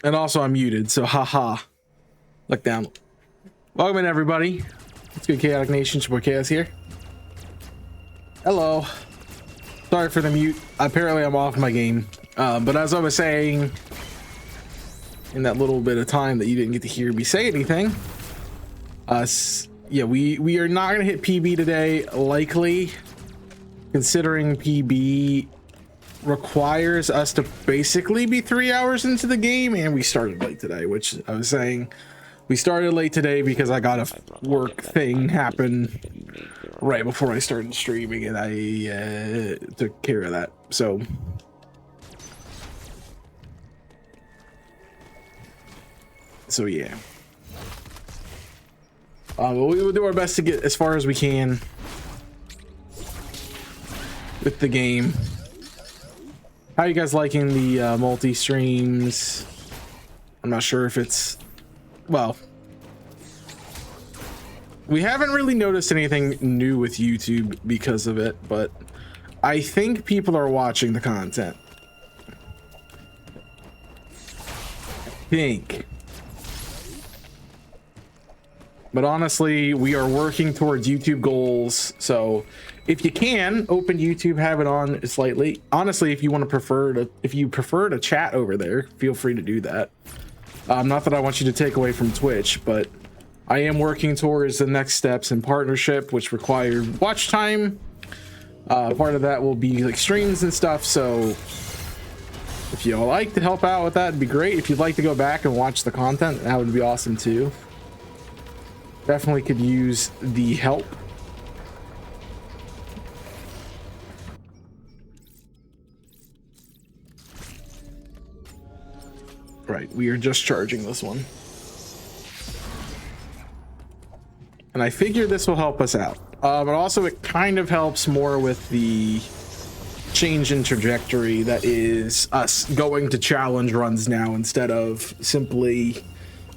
And also I'm muted, so haha. Look down. Welcome in, everybody. It's good, Chaotic Nation. Your boy Chaos here. Hello. Sorry for the mute. Apparently I'm off my game. But as I was saying, in that little bit of time that you didn't get to hear me say anything, yeah, we are not gonna hit PB today, likely, considering PB requires us to basically be 3 hours into the game, and we started late today, which I was saying we started late today because I got a work thing happen right before I started streaming, and I took care of that. So yeah, we will do our best to get as far as we can with the game. How are you guys liking the multi streams? I'm not sure if it's, well, we haven't really noticed anything new with YouTube because of it, but I think people are watching the content. I think. But honestly, we are working towards YouTube goals, so if you can open YouTube, have it on slightly. Honestly, if you prefer to chat over there, feel free to do that. Not that I want you to take away from Twitch, but I am working towards the next steps in partnership, which require watch time. Part of that will be like streams and stuff, so if you'd like to help out with that, it'd be great. If you'd like to go back and watch the content, that would be awesome too. Definitely could use the help. Right, we are just charging this one. And I figure this will help us out. But also it kind of helps more with the change in trajectory that is us going to challenge runs now instead of simply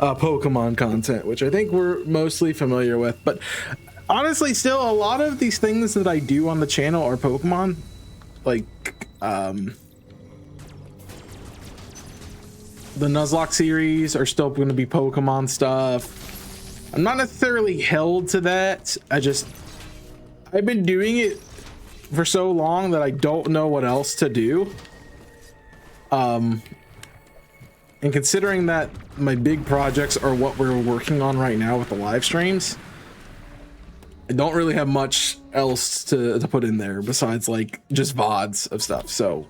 Pokemon content, which I think we're mostly familiar with. But honestly, still a lot of these things that I do on the channel are Pokemon, like the Nuzlocke series are still going to be Pokemon stuff. I'm not necessarily held to that. I've been doing it for so long that I don't know what else to do. And considering that my big projects are what we're working on right now with the live streams, I don't really have much else to put in there besides like just VODs of stuff. So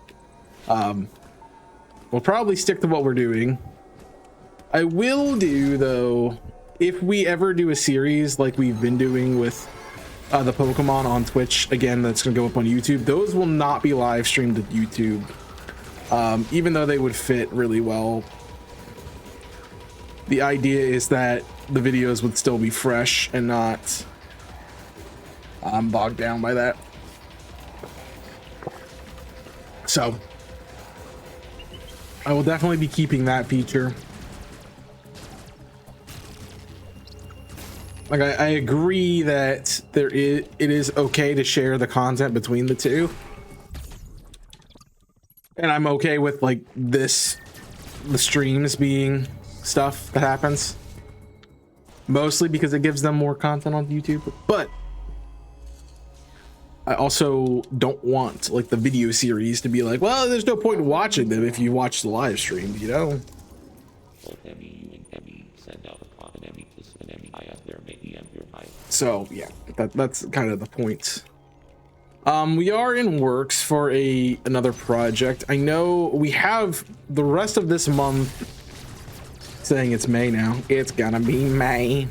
we'll probably stick to what we're doing. I will do, though, if we ever do a series like we've been doing with the Pokemon on Twitch, again, that's gonna go up on YouTube, those will not be live streamed to YouTube, even though they would fit really well. The idea is that the videos would still be fresh and not bogged down by that. So I will definitely be keeping that feature. Like I agree that it is okay to share the content between the two, and I'm okay with like the streams being stuff that happens, mostly because it gives them more content on YouTube. But I also don't want like the video series to be like, well, there's no point in watching them if you watch the live stream, you know? So yeah, that's kind of the point. We are in works for another project. I know we have the rest of this month, saying it's May now. It's gonna be May.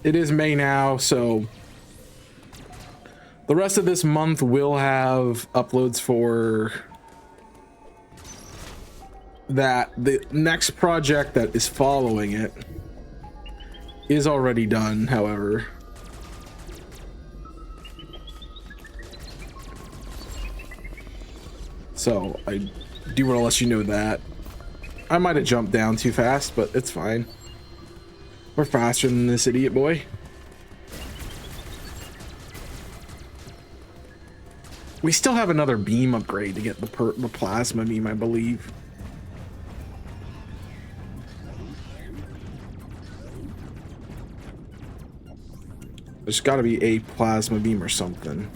It is May now, so the rest of this month will have uploads for that. The next project that is following it is already done, however. So I do want to let you know that. I might have jumped down too fast, but it's fine. We're faster than this idiot boy. We still have another beam upgrade to get the plasma beam, I believe. There's got to be a plasma beam or something.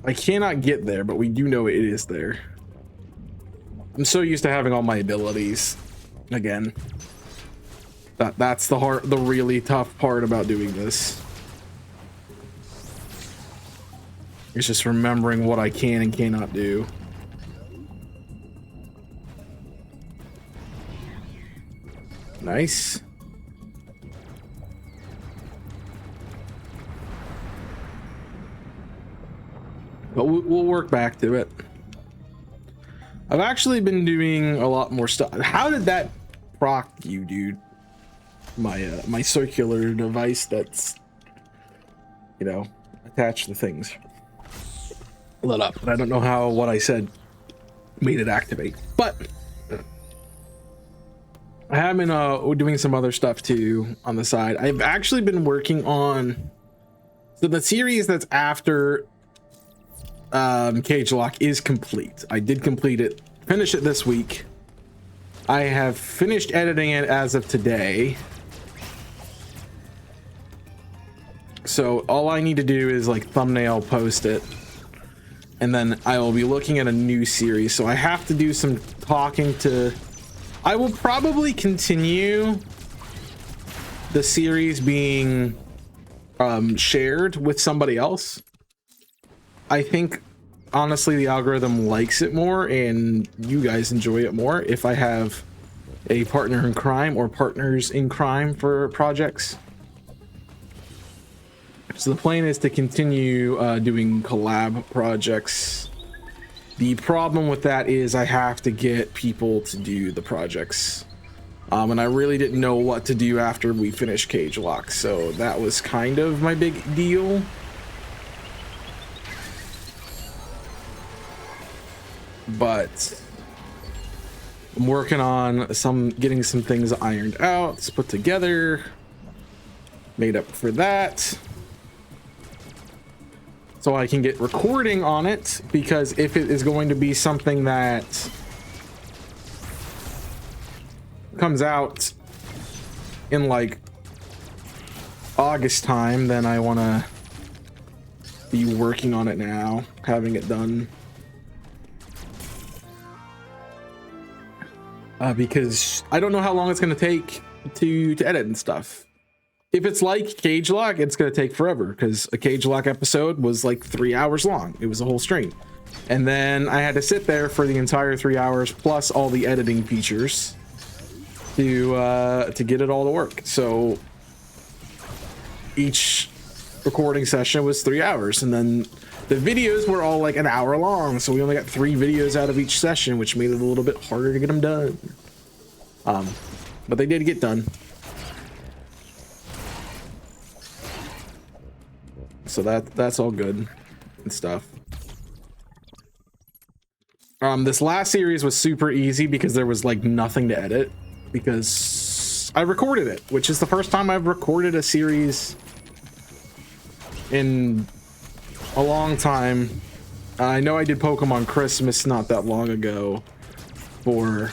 I cannot get there, but we do know it is there. I'm so used to having all my abilities again. That's the really tough part about doing this. It's just remembering what I can and cannot do. Nice. But we'll work back to it. I've actually been doing a lot more stuff. How did that proc you, dude? My circular device that's, you know, attached to things lit up, but I don't know how what I said made it activate. But I have been doing some other stuff too on the side. I've actually been working on the series that's after Cage Lock is complete. I did complete it, finish it this week. I have finished editing it as of today. So all I need to do is like thumbnail post it, and then I will be looking at a new series. So I have to do some talking to, I will probably continue the series being shared with somebody else. I think honestly the algorithm likes it more and you guys enjoy it more if I have a partner in crime or partners in crime for projects. So the plan is to continue doing collab projects. The problem with that is I have to get people to do the projects. And I really didn't know what to do after we finished Cage Lock. So that was kind of my big deal. But I'm working on getting some things ironed out, put together, made up for that. So I can get recording on it, because if it is going to be something that comes out in like August time, then I want to be working on it now, having it done. Because I don't know how long it's going to take to edit and stuff. If it's like Cage Lock, it's going to take forever, because a Cage Lock episode was like 3 hours long. It was a whole stream. And then I had to sit there for the entire 3 hours plus all the editing features to get it all to work. So each recording session was 3 hours, and then the videos were all like an hour long. So we only got 3 videos out of each session, which made it a little bit harder to get them done. But they did get done. So that's all good and stuff. This last series was super easy because there was like nothing to edit, because I recorded it, which is the first time I've recorded a series in a long time. I know I did Pokemon Christmas not that long ago for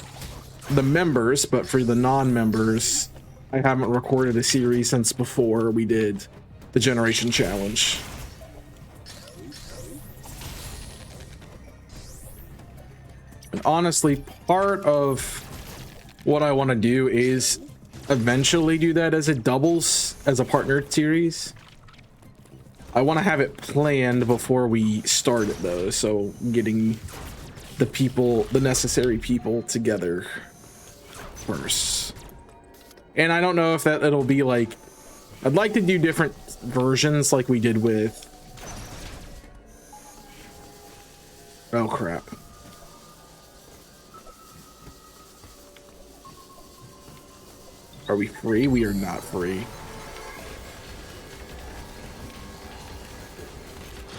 the members, but for the non-members, I haven't recorded a series since before we did the Generation Challenge. And honestly, part of what I want to do is eventually do that as a doubles, as a partnered series. I want to have it planned before we start it though, so getting the people, the necessary people together first. And I don't know if it'll be like, I'd like to do different versions like we did with, oh crap. Are we free? We are not free.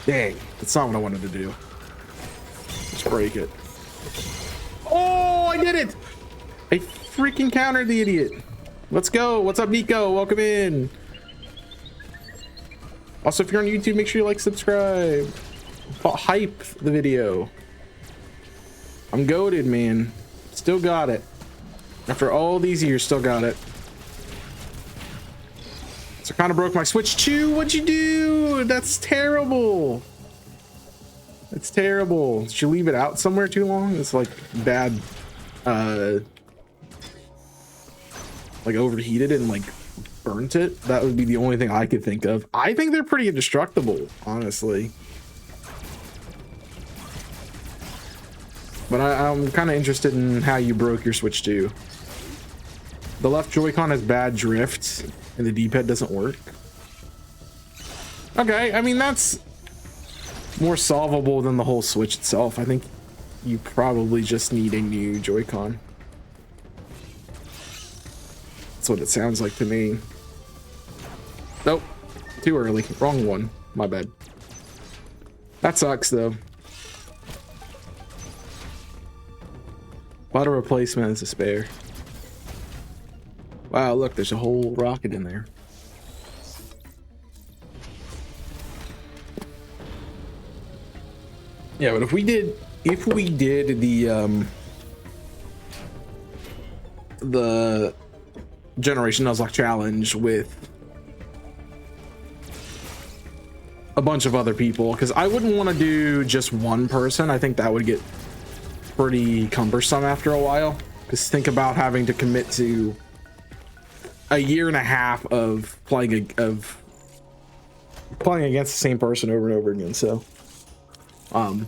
Dang, that's not what I wanted to do. Let's break it. Oh, I did it! I freaking countered the idiot. Let's go. What's up, Nico? Welcome in. Also, if you're on YouTube, make sure you like, subscribe. Hype the video. I'm goated, man. Still got it. After all these years, still got it. So kind of broke my Switch too. What'd you do? That's terrible. That's terrible. Did you leave it out somewhere too long? It's like bad, like overheated and like burnt it. That would be the only thing I could think of. I think they're pretty indestructible, honestly. But I'm kind of interested in how you broke your Switch too. The left Joy-Con has bad drift and the D-pad doesn't work. Okay, I mean, that's more solvable than the whole Switch itself. I think you probably just need a new Joy-Con. That's what it sounds like to me. Nope, too early. Wrong one. My bad. That sucks though. Bought a replacement as a spare. Wow, look, there's a whole rocket in there. Yeah, but if we did the Generation Nuzlocke challenge with a bunch of other people, because I wouldn't want to do just one person. I think that would get pretty cumbersome after a while. Because think about having to commit to a year and a half of playing against the same person over and over again. So I'd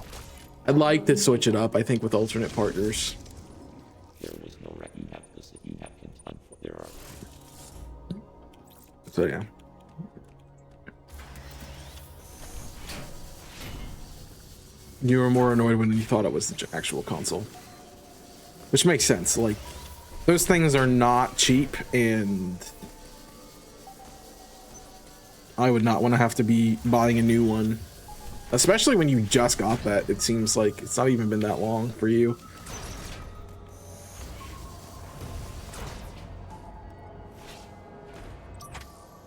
like to switch it up, I think, with alternate partners. There is no wreck you have this that you have contend for. There are. So yeah. You were more annoyed when you thought it was the actual console, which makes sense. Like, those things are not cheap, and I would not want to have to be buying a new one, especially when you just got that. It seems like it's not even been that long for you.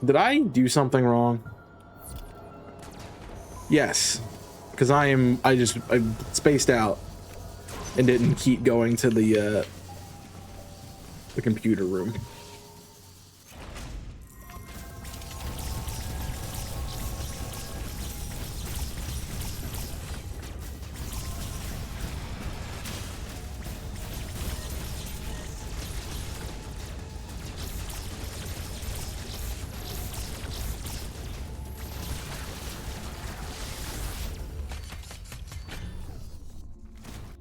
Did I do something wrong? Yes, because I spaced out and didn't keep going to the computer room.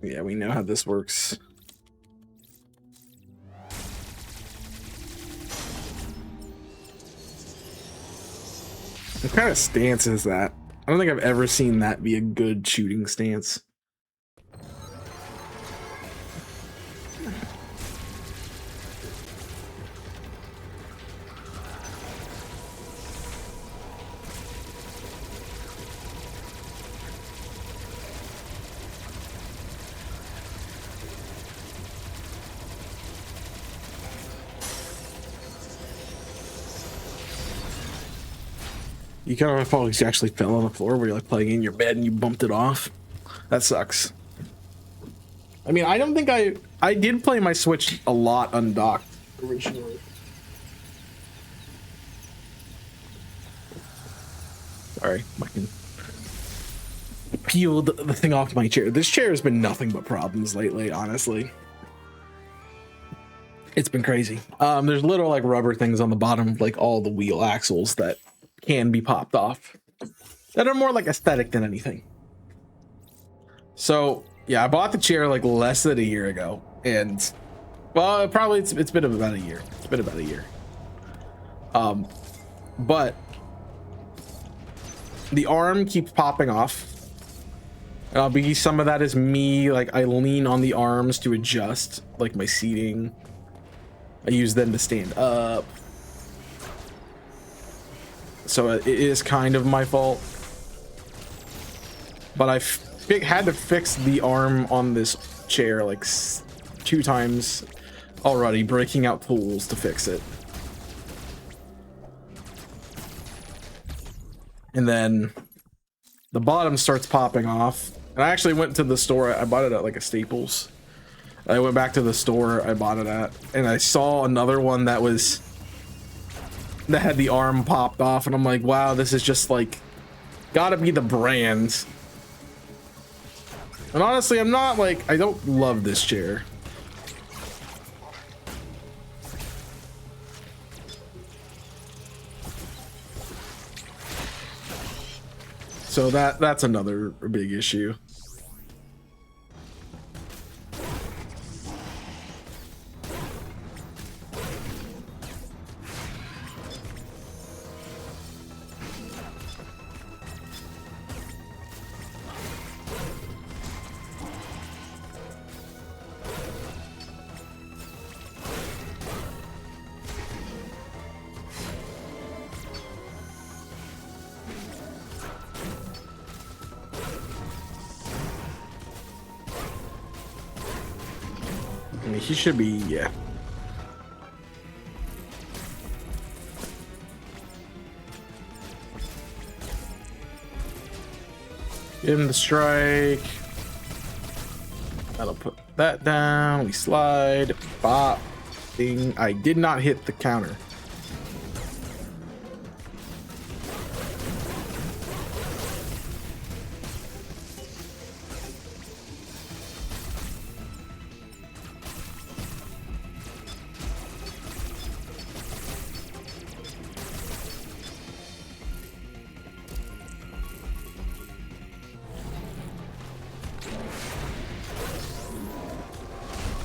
Yeah, we know how this works. What kind of stance is that? I don't think I've ever seen that be a good shooting stance. You kind of probably actually fell on the floor where you're like playing in your bed and you bumped it off. That sucks. I mean, I don't think I did play my Switch a lot undocked originally. Sorry, I can peel the thing off my chair. This chair has been nothing but problems lately, honestly. It's been crazy. There's little like rubber things on the bottom of like all the wheel axles that can be popped off that are more like aesthetic than anything. So yeah, I bought the chair like less than a year ago, and well, probably it's been about a year. It's been about a year. But the arm keeps popping off. Because some of that is me, like I lean on the arms to adjust like my seating. I use them to stand up. So it is kind of my fault, but I had to fix the arm on this chair like 2 times already, breaking out tools to fix it. And then the bottom starts popping off. And I actually went to the store. I bought it at like a Staples. I went back to the store I bought it at, and I saw another one that was that had the arm popped off, and I'm like, wow, this is just like gotta be the brand. And honestly, I'm not like, I don't love this chair. So that's another big issue. I mean, he should be, yeah. Give him the strike. That'll put that down. We slide. Bop. Ding. I did not hit the counter.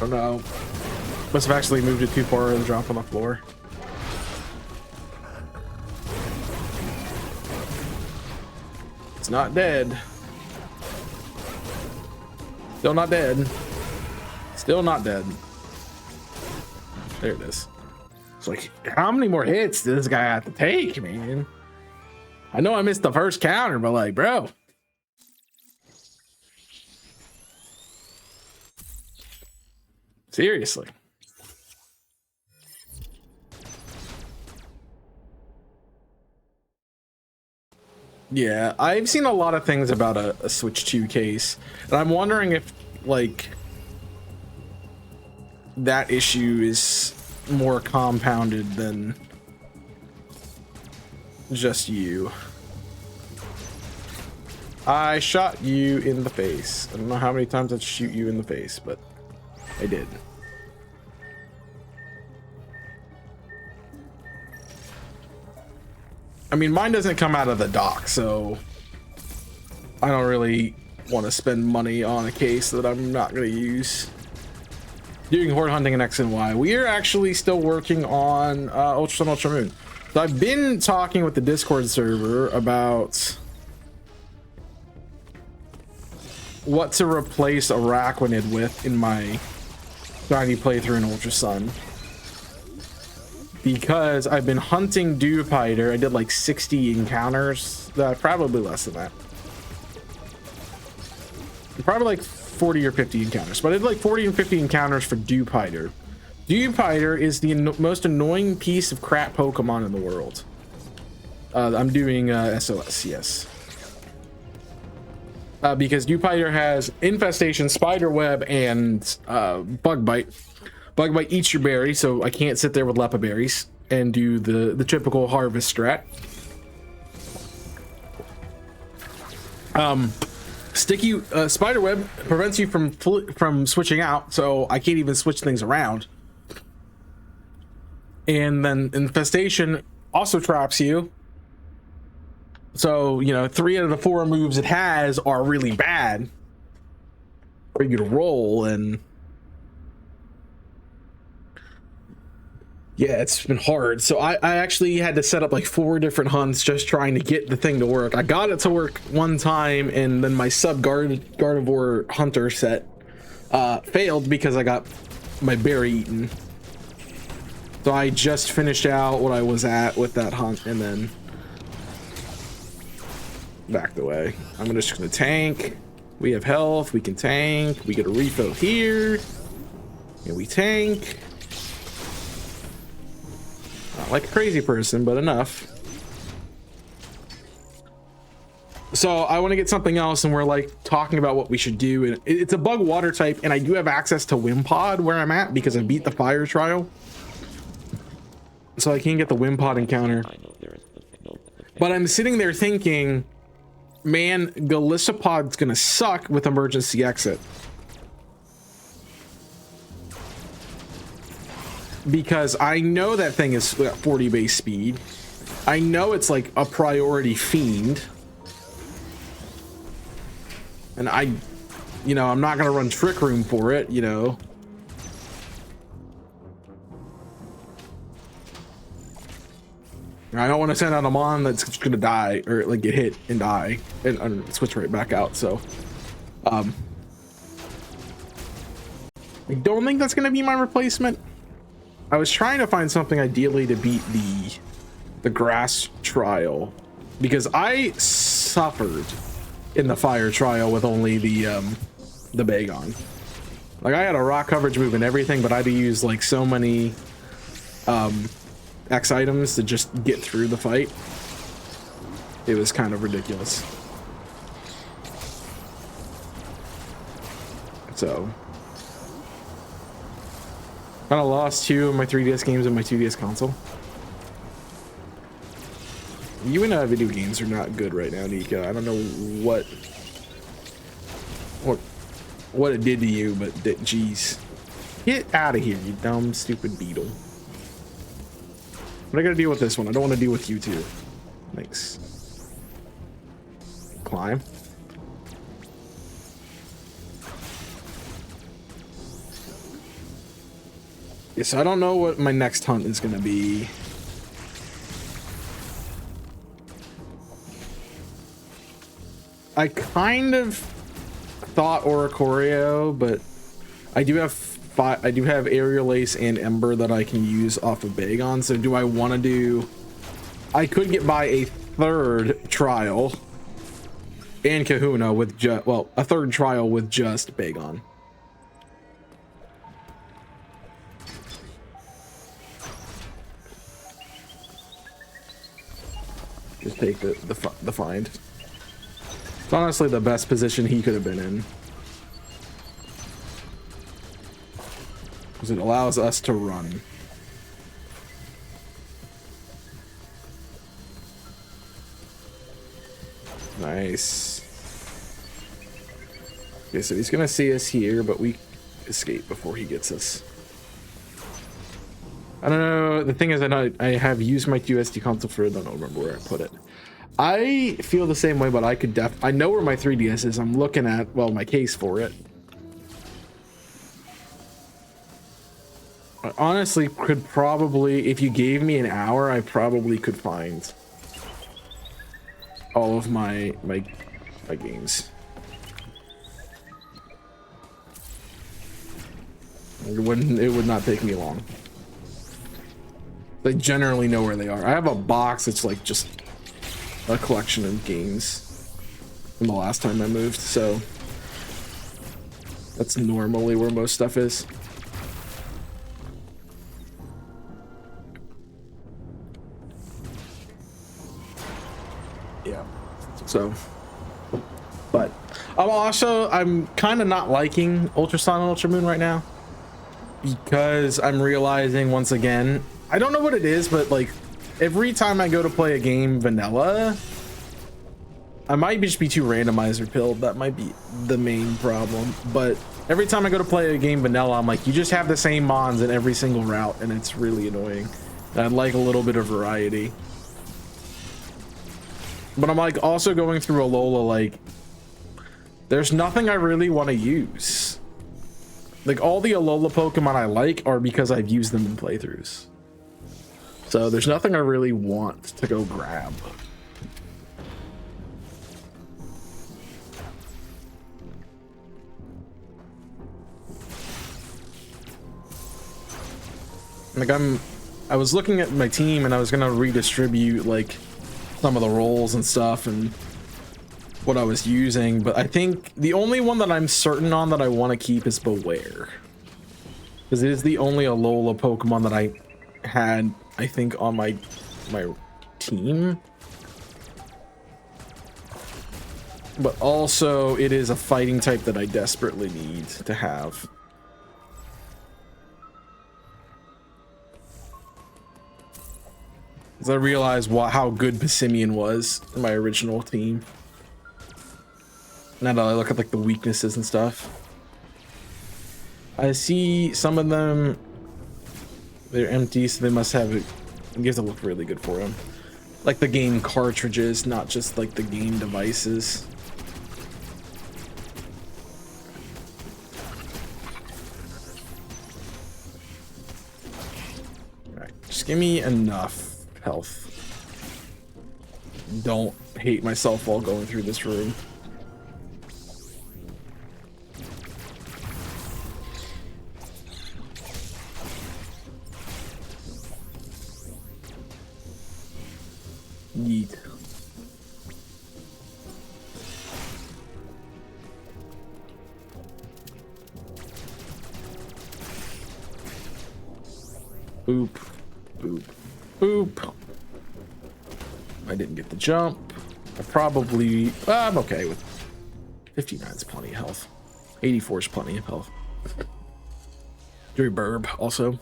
Oh no. Must have actually moved it too far and dropped on the floor. It's not dead. Still not dead. Still not dead. There it is. It's like, how many more hits does this guy have to take, man? I know I missed the first counter, but like, bro. Seriously. Yeah, I've seen a lot of things about a Switch 2 case, and I'm wondering if, like, that issue is more compounded than just you. I shot you in the face. I don't know how many times I'd shoot you in the face, but I did. I mean, mine doesn't come out of the dock, so I don't really want to spend money on a case that I'm not going to use. Doing horde hunting in X and Y. We are actually still working on Ultra Sun, Ultra Moon. So I've been talking with the Discord server about what to replace Araquanid with in my shiny playthrough in Ultra Sun, because I've been hunting Dewpider. I did like 60 encounters, probably less than that, probably like 40 or 50 encounters, but I did like 40 and 50 encounters for Dewpider. Dewpider is the most annoying piece of crap Pokemon in the world. I'm doing SOS, yes. Because Dewpider has Infestation, Spiderweb, and Bug Bite. Bug Bite eats your berry, so I can't sit there with Lepa berries and do the typical harvest strat. Sticky Spiderweb prevents you from switching out, so I can't even switch things around. And then Infestation also traps you. So, you know, 3 out of the 4 moves it has are really bad for you to roll, and yeah, it's been hard. So I actually had to set up like 4 different hunts just trying to get the thing to work. I got it to work one time, and then my Gardevoir Hunter set failed because I got my berry eaten. So I just finished out what I was at with that hunt and then backed away. I'm just gonna tank. We have health, we can tank, we get a refill here, and we tank. Not like a crazy person, but enough. So I want to get something else, and we're like talking about what we should do, and it's a bug water type, and I do have access to Wimpod where I'm at because I beat the fire trial. so I can't get the Wimpod encounter. I know there is no signal, But I'm sitting there thinking, man, Galissapod's gonna suck with emergency exit. Because I know that thing is at 40 base speed. I know it's like a priority fiend. And you know, I'm not gonna run Trick Room for it, you know. I don't want to send out a mon that's just gonna die or like get hit and die and switch right back out. So, I don't think that's gonna be my replacement. I was trying to find something ideally to beat the grass trial because I suffered in the fire trial with only the Bagon. Like I had a rock coverage move and everything, but I had to use like so many X items to just get through the fight. It was kind of ridiculous. So kind of lost 2 of my 3DS games in my 2DS console. You and video games are not good right now, Nika. I don't know what it did to you, but geez, get out of here, you dumb, stupid beetle. But I gotta deal with this one. I don't want to deal with you too. Thanks. Climb. Yeah, so I don't know what my next hunt is gonna be. I kind of thought Oricorio, but I do have Aerial Ace and Ember that I can use off of Bagon. So do I want to do? I could get by a third trial and Kahuna with just a third trial with just Bagon. Just take the find. It's honestly the best position he could have been in. Because it allows us to run. Nice. Okay, so he's gonna see us here, but we escape before he gets us. I don't know. The thing is, I have used my USD console for it. I don't remember where I put it. I feel the same way, but I know where my 3DS is. I'm looking at, well, my case for it. I honestly could probably, if you gave me an hour, I probably could find all of my games. It would not take me long. They generally know where they are. I have a box that's like just a collection of games from the last time I moved, so that's normally where most stuff is. Yeah. So, but I'm kind of not liking Ultra Sun and Ultra Moon right now because I'm realizing once again, I don't know what it is, but like every time I go to play a game vanilla, I might just be too randomizer pilled. That might be the main problem. But every time I go to play a game vanilla, I'm like, you just have the same mons in every single route, and it's really annoying. And I'd like a little bit of variety. But I'm like also going through Alola, like there's nothing I really want to use. Like all the Alola Pokemon I like are because I've used them in playthroughs. So there's nothing I really want to go grab. Like I was looking at my team and I was gonna redistribute like some of the roles and stuff and what I was using, but I think the only one that I'm certain on that I want to keep is Beware. Because it is the only Alola Pokemon that I had, I think, on my team. But also it is a fighting type that I desperately need to have. As I realized how good Bassimian was in my original team. Now that I look at like the weaknesses and stuff, I see some of them, they're empty, so they must have it. You have to look really good for them. Like the game cartridges, not just like the game devices. Alright, just give me enough health. Don't hate myself while going through this room. Yeet. Boop, boop, boop. I didn't get the jump. I'm okay with 59 is plenty of health. 84 is plenty of health. Jerry Burb also.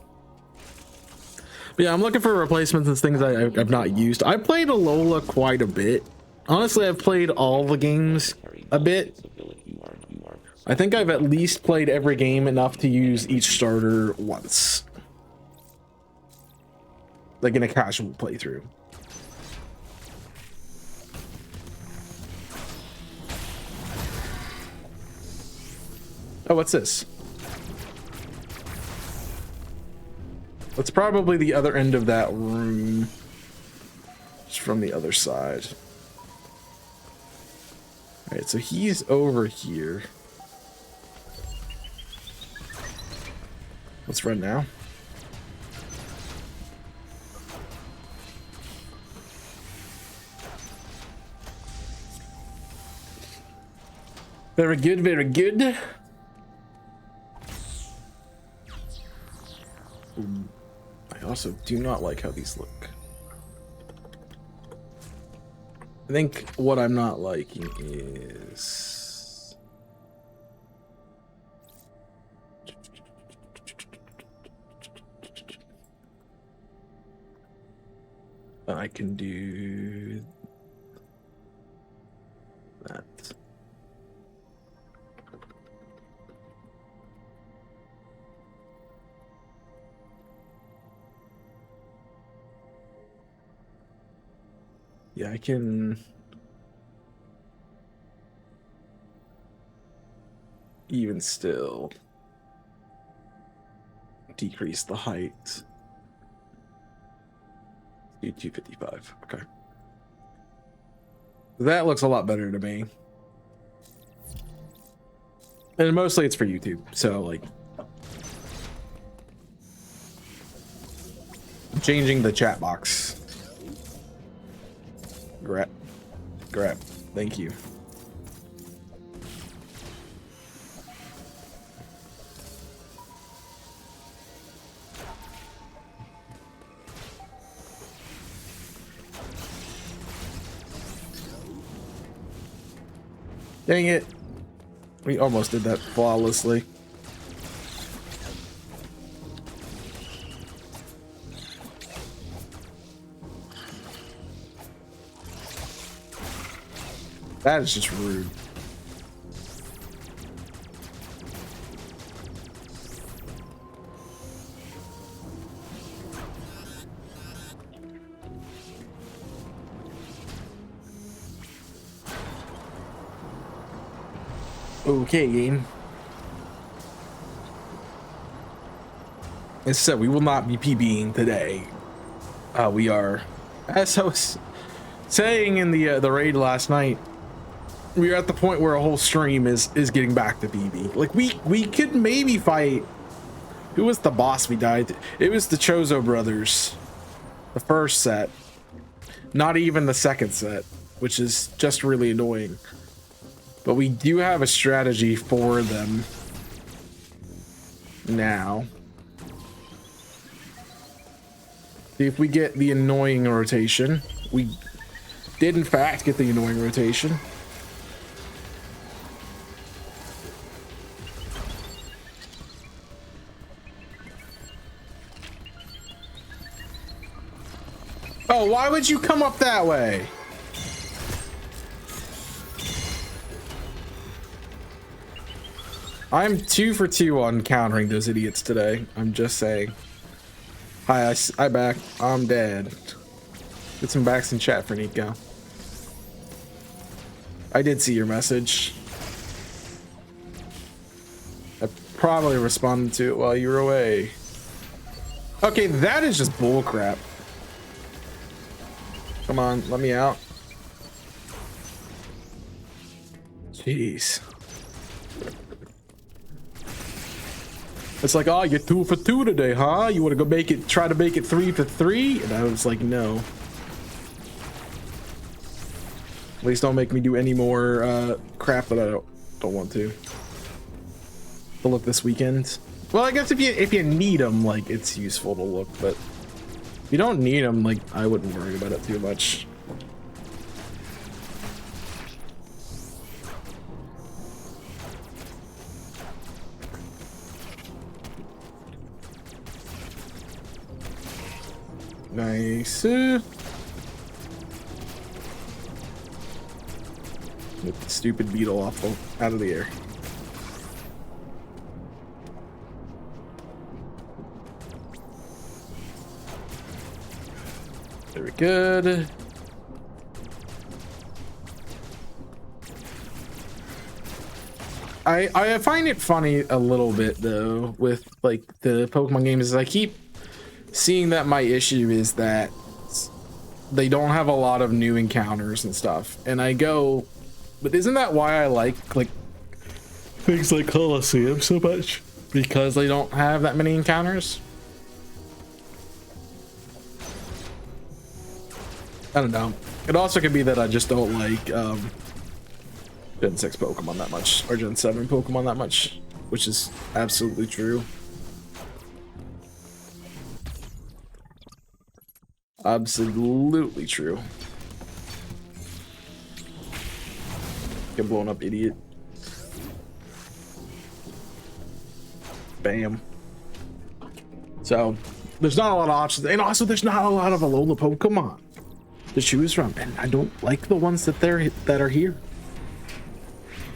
But yeah, I'm looking for replacements and things I've not used. I played Alola quite a bit. Honestly, I've played all the games a bit. I think I've at least played every game enough to use each starter once. Like in a casual playthrough. Oh, what's this? That's probably the other end of that room. Just from the other side. All right, so he's over here. Let's run now. Very good, very good. I also do not like how these look. I think what I'm not liking is I can do that. Yeah, I can even still decrease the height. Do 255. Okay. That looks a lot better to me. And mostly it's for YouTube. So like changing the chat box. Grab. Thank you. Dang it. We almost did that flawlessly. That is just rude. Okay, game. As said, we will not be PBing today. We are, as I was saying in the raid last night, we are at the point where a whole stream is getting back to PB. Like we could maybe fight. Who was the boss we died to? It was the Chozo brothers. The first set. Not even the second set, which is just really annoying. But we do have a strategy for them now. See if we get the annoying rotation. We did in fact get the annoying rotation. Oh, why would you come up that way? I'm 2 for 2 on countering those idiots today. I'm just saying. Hi, I back. I'm dead. Get some backs in chat for Nico. I did see your message. I probably responded to it while you were away. Okay, that is just bullcrap. Come on, let me out. Jeez. It's like, oh, you're 2 for 2 today, huh? You want to go try to make it 3 for 3? And I was like, no. Please don't make me do any more crap that I don't want to look this weekend. Well, I guess if you need them, like, it's useful to look, but if you don't need them, like, I wouldn't worry about it too much. Nice. Get the stupid beetle out of the air. Very good. I find it funny a little bit though with like the Pokemon games is I keep seeing that my issue is that they don't have a lot of new encounters and stuff, and I go, but isn't that why I like things like Colosseum so much? Because they don't have that many encounters? I don't know. It also could be that I just don't like Gen 6 Pokemon that much, or Gen 7 Pokemon that much, which is absolutely true. Absolutely true. Get blown up, idiot. Bam. So there's not a lot of options, and also there's not a lot of Alola Pokemon to choose from, and I don't like the ones that are here.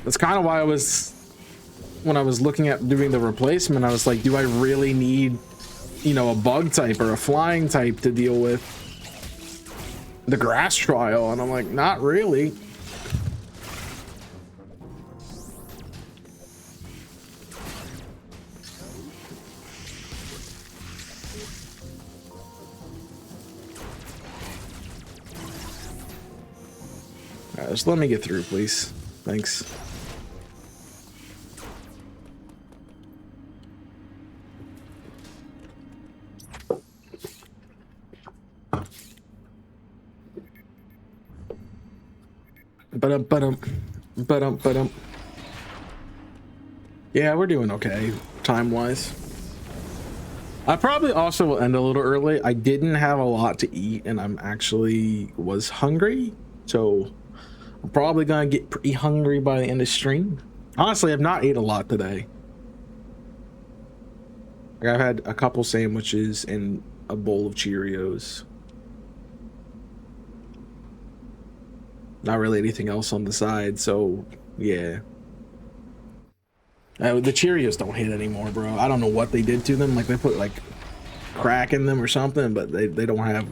That's kind of why when I was looking at doing the replacement, I was like, do I really need, you know, a bug type or a flying type to deal with the grass trial? And I'm like, not really. All right, just let me get through, please. Thanks. Ba-dum. Yeah, we're doing okay time-wise. I probably also will end a little early. I didn't have a lot to eat, and I'm actually was hungry, so I'm probably gonna get pretty hungry by the end of stream. Honestly, I've not ate a lot today. Like, I've had a couple sandwiches and a bowl of Cheerios. Not really anything else on the side, so yeah. The Cheerios don't hit anymore, bro. I don't know what they did to them. Like they put like crack in them or something, but they don't have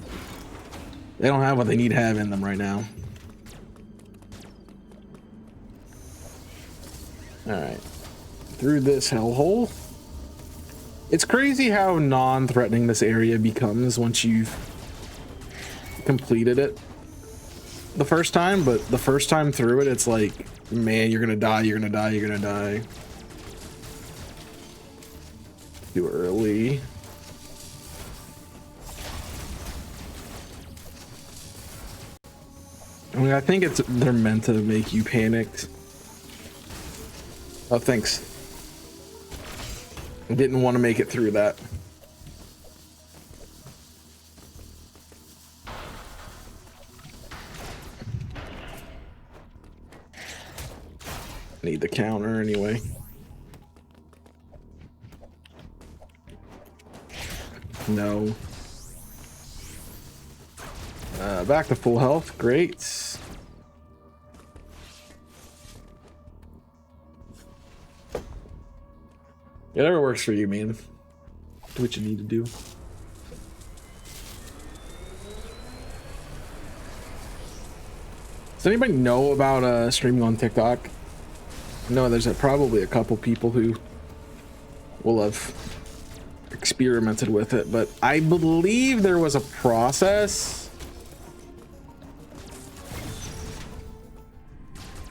what they need to have in them right now. All right, through this hellhole. It's crazy how non-threatening this area becomes once you've completed it the first time, but the first time through it, it's like, man, you're gonna die, you're gonna die, you're gonna die. Too early. I mean, I think they're meant to make you panicked. Oh, thanks. I didn't want to make it through that. Need the counter anyway. No. Back to full health. Great. Whatever works for you, man. Do what you need to do. Does anybody know about streaming on TikTok? I know there's probably a couple people who will have experimented with it, but I believe there was a process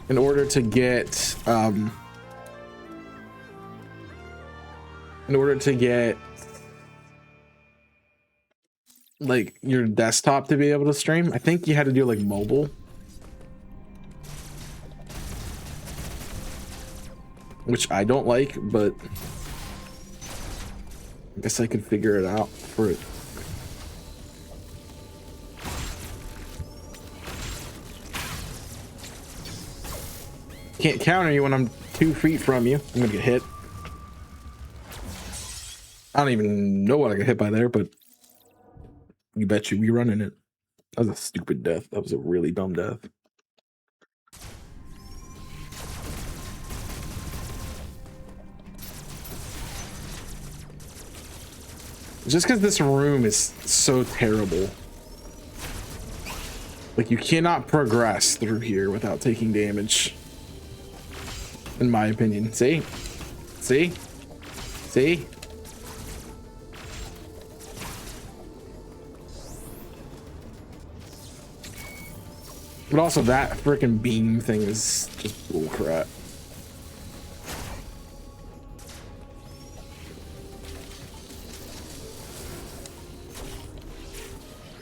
in order to get like your desktop to be able to stream. I think you had to do like mobile, which I don't like, but I guess I could figure it out for it. Can't counter you when I'm 2 feet from you. I'm gonna get hit. I don't even know what I got hit by there, but you bet you we running it. That was a stupid death. That was a really dumb death. Just because this room is so terrible. Like, you cannot progress through here without taking damage. In my opinion. See? See? See? But also that freaking beam thing is just bullcrap.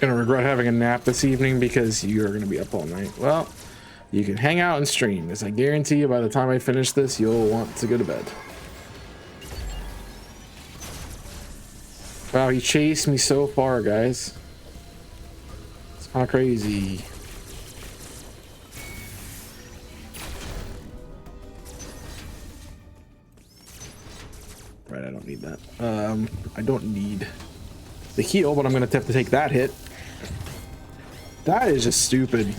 Gonna regret having a nap this evening because you're gonna be up all night. Well, you can hang out and stream, as I guarantee you by the time I finish this, you'll want to go to bed. Wow, he chased me so far, guys. It's kind of crazy. Right, I don't need that. I don't need the heal, but I'm gonna have to take that hit. That is just stupid.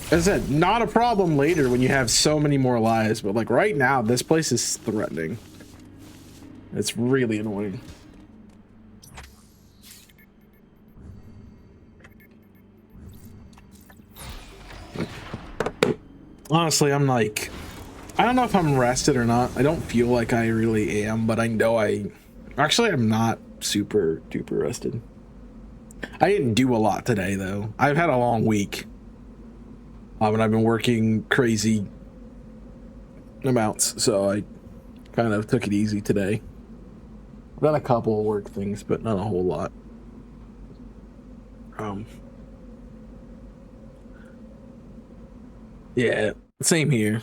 As I said, not a problem later when you have so many more lives, but like right now, this place is threatening. It's really annoying. Honestly, I'm like, I don't know if I'm rested or not. I don't feel like I really am, but I know actually, I'm not super duper rested. I didn't do a lot today, though. I've had a long week. And I've been working crazy amounts, so I kind of took it easy today. I've done a couple of work things, but not a whole lot. Yeah, same here.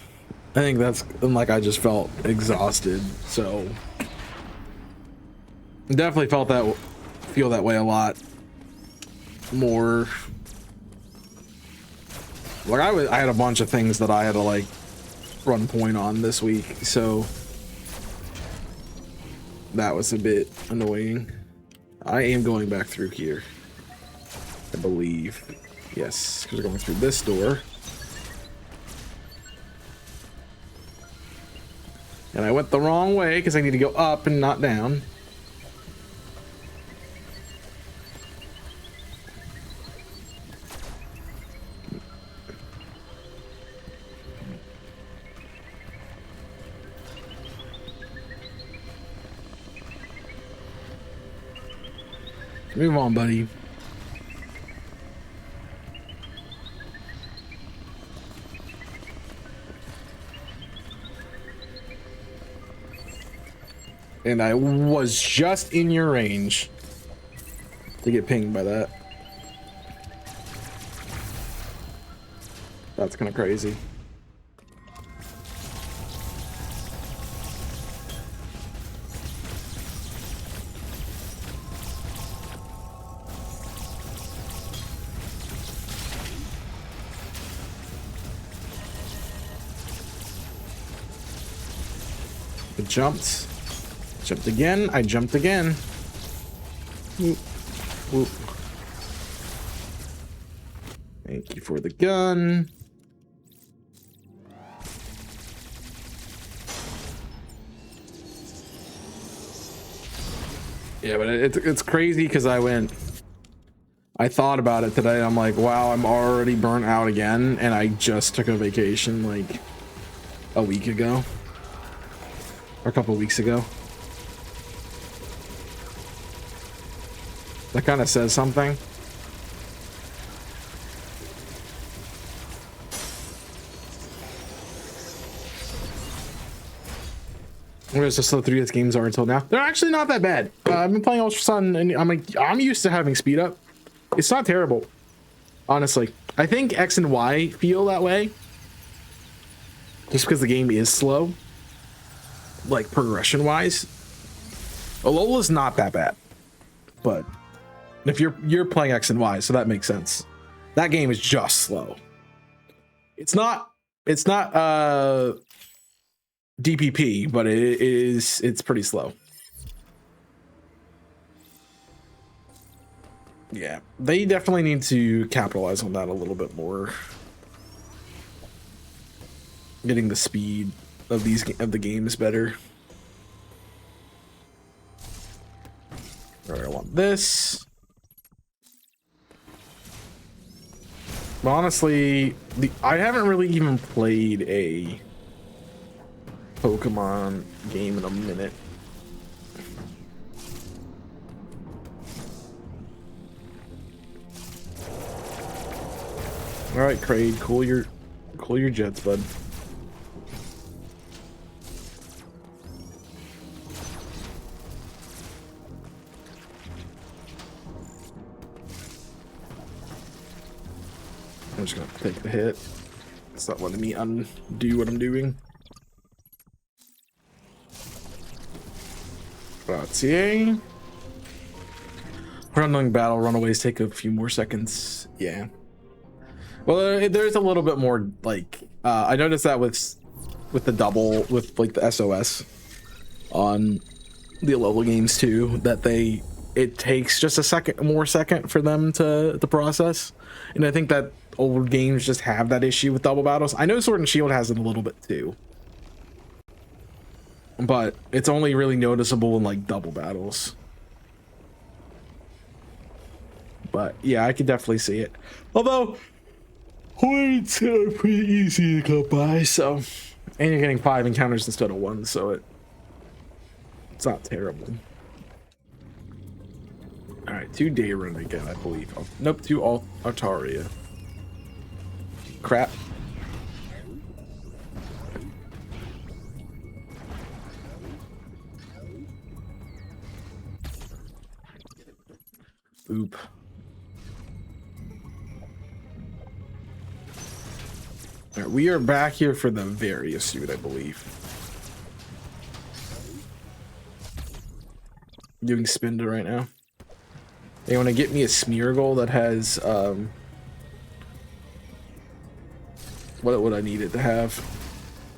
I think that's like I just felt exhausted, so definitely feel that way a lot more. Like I had a bunch of things that I had to like run point on this week, so that was a bit annoying. I am going back through here, I believe. Yes, because we're going through this door. And I went the wrong way because I need to go up and not down. Move on, buddy. And I was just in your range to get pinged by that. That's kind of crazy. I jumped. Jumped again. I jumped again. Whoop. Whoop. Thank you for the gun. Yeah, but it's crazy because I thought about it today. I'm like, wow, I'm already burnt out again, and I just took a vacation like a week ago or a couple weeks ago. That kind of says something. Whereas just the 3DS games are until now. They're actually not that bad. I've been playing Ultra Sun, and I'm used to having speed up. It's not terrible, honestly. I think X and Y feel that way, just because the game is slow, like progression wise. Alola's not that bad, but if you're playing X and Y, so that makes sense. That game is just slow. It's not DPP, but it's pretty slow. Yeah, they definitely need to capitalize on that a little bit more. Getting the speed of the games better. All right, I want this. But honestly, I haven't really even played a Pokemon game in a minute. All right, Kraid, cool your jets, bud. I'm just gonna take the hit. It's not letting me undo what I'm doing. Grazie. Running battle runaways take a few more seconds. Yeah. Well, there's a little bit more like I noticed that with the double with like the SOS on the level games too, that it takes just a second for them to process, and I think that old games just have that issue with double battles. I know Sword and Shield has it a little bit too, but it's only really noticeable in like double battles. But yeah, I could definitely see it. Although points are pretty easy to come by, so, and you're getting 5 encounters instead of 1, so it's not terrible. All right, 2 Dayrun again, I believe. Oh, nope, 2 Altaria. Crap. Oop. All right, we are back here for the various suit, I believe. I'm doing Spinda right now. They want to get me a Smeargle that has what would I need it to have?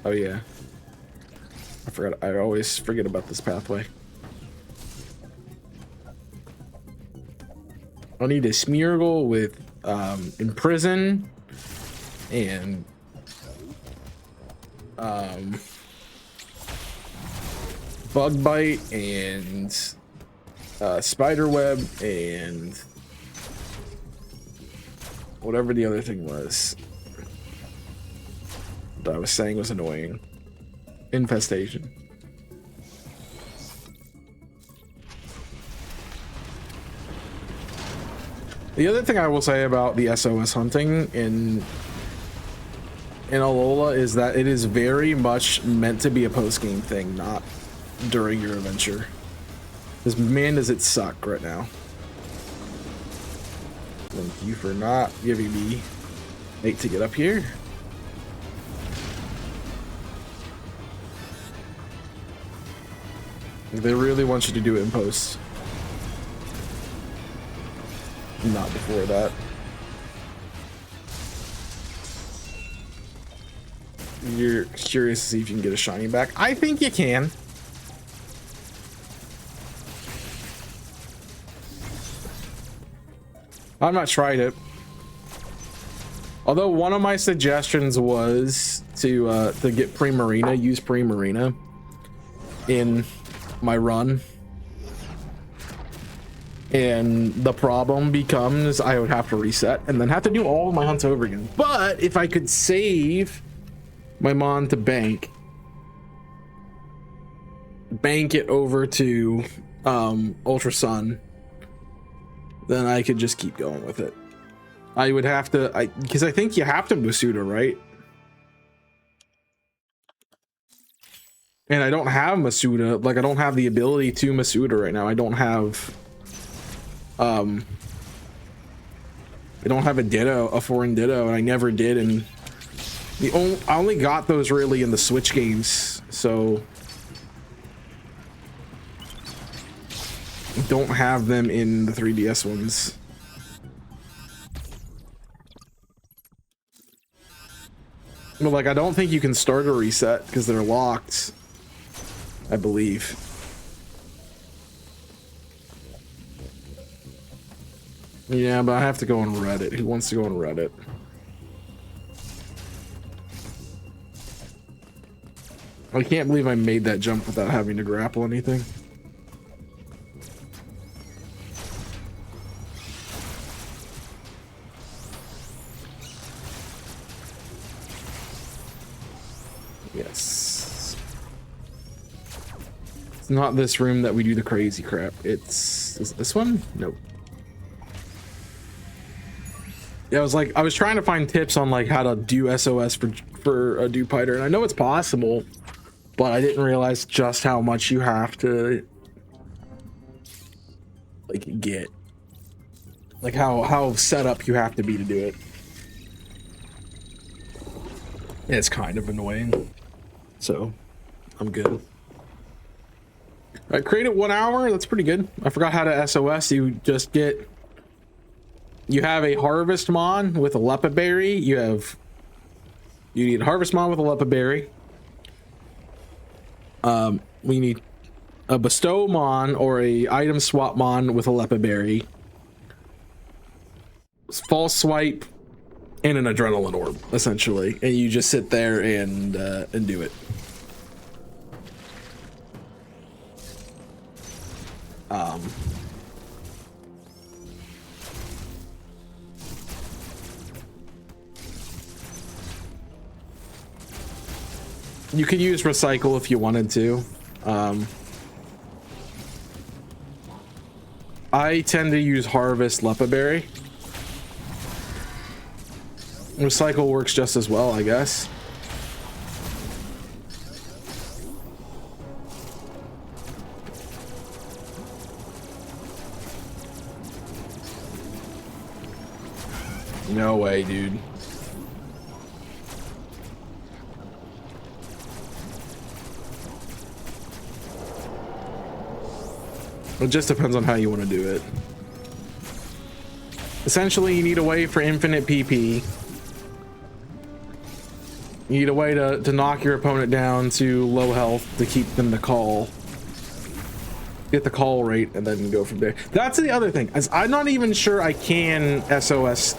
Oh yeah, I forgot. I always forget about this pathway. I'll need a Smeargle with Imprison and Bug Bite and Spider Web and whatever the other thing was that I was saying was annoying. Infestation. The other thing I will say about the SOS hunting in Alola is that it is very much meant to be a post-game thing, not during your adventure. Because man, does it suck right now. Thank you for not giving me 8 to get up here. They really want you to do it in post. Not before that. You're curious to see if you can get a shiny back. I think you can. I've not tried it. Although one of my suggestions was to get Pre-Marina, use Pre-Marina in my run. And the problem becomes I would have to reset and then have to do all of my hunts over again. But if I could save my mon to bank it over to Ultra Sun, then I could just keep going with it. I would have to, because I think you have to Masuda, right? And I don't have Masuda. Like, I don't have the ability to Masuda right now. I don't have I don't have a Ditto, a foreign Ditto, and I never did. And I only got those really in the Switch games, so don't have them in the 3DS ones. But like, I don't think you can start a reset because they're locked, I believe. Yeah, but I have to go on Reddit. Who wants to go on Reddit? I can't believe I made that jump without having to grapple anything. Yes. It's not this room that we do the crazy crap. Is this one? Nope. Yeah, I was trying to find tips on like how to do SOS for a Dupiter, and I know it's possible, but I didn't realize just how much you have to like get, like how set up you have to be to do it. Yeah, it's kind of annoying, so I'm good. All right, create it 1 hour. That's pretty good. I forgot how to SOS. You just get. You have a Harvest Mon with a Lepa Berry. You need Harvest Mon with a Lepa Berry. We need a Bestow Mon or a Item Swap Mon with a Lepa Berry. False Swipe and an Adrenaline Orb, essentially. And you just sit there and do it. You could use Recycle if you wanted to. I tend to use Harvest Lepa Berry. Recycle works just as well, I guess. No way, dude. It just depends on how you want to do it. Essentially, you need a way for infinite PP. You need a way to knock your opponent down to low health to keep them to call. Get the call rate and then go from there. That's the other thing. As I'm not even sure I can SOS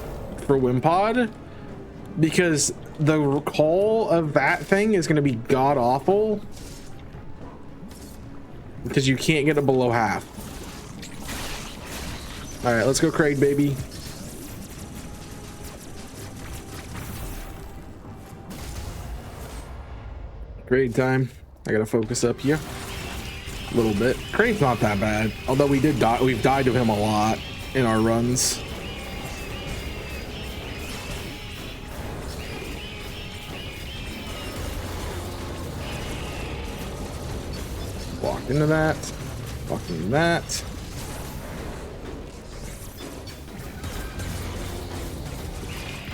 for Wimpod, because the call of that thing is going to be god awful. Because you can't get it below half. All right, let's go Craig, baby. Great time. I gotta focus up here a little bit. Craig's not that bad, although we did die. We've died to him a lot in our runs. Walked into that. Walked into that.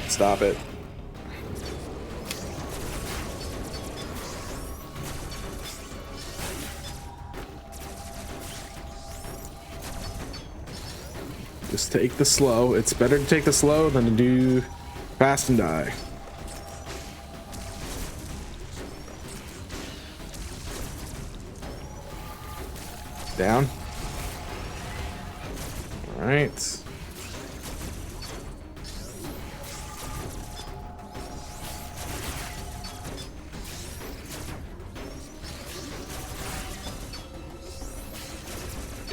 Stop it. Just take the slow. It's better to take the slow than to do fast and die. Down. All right.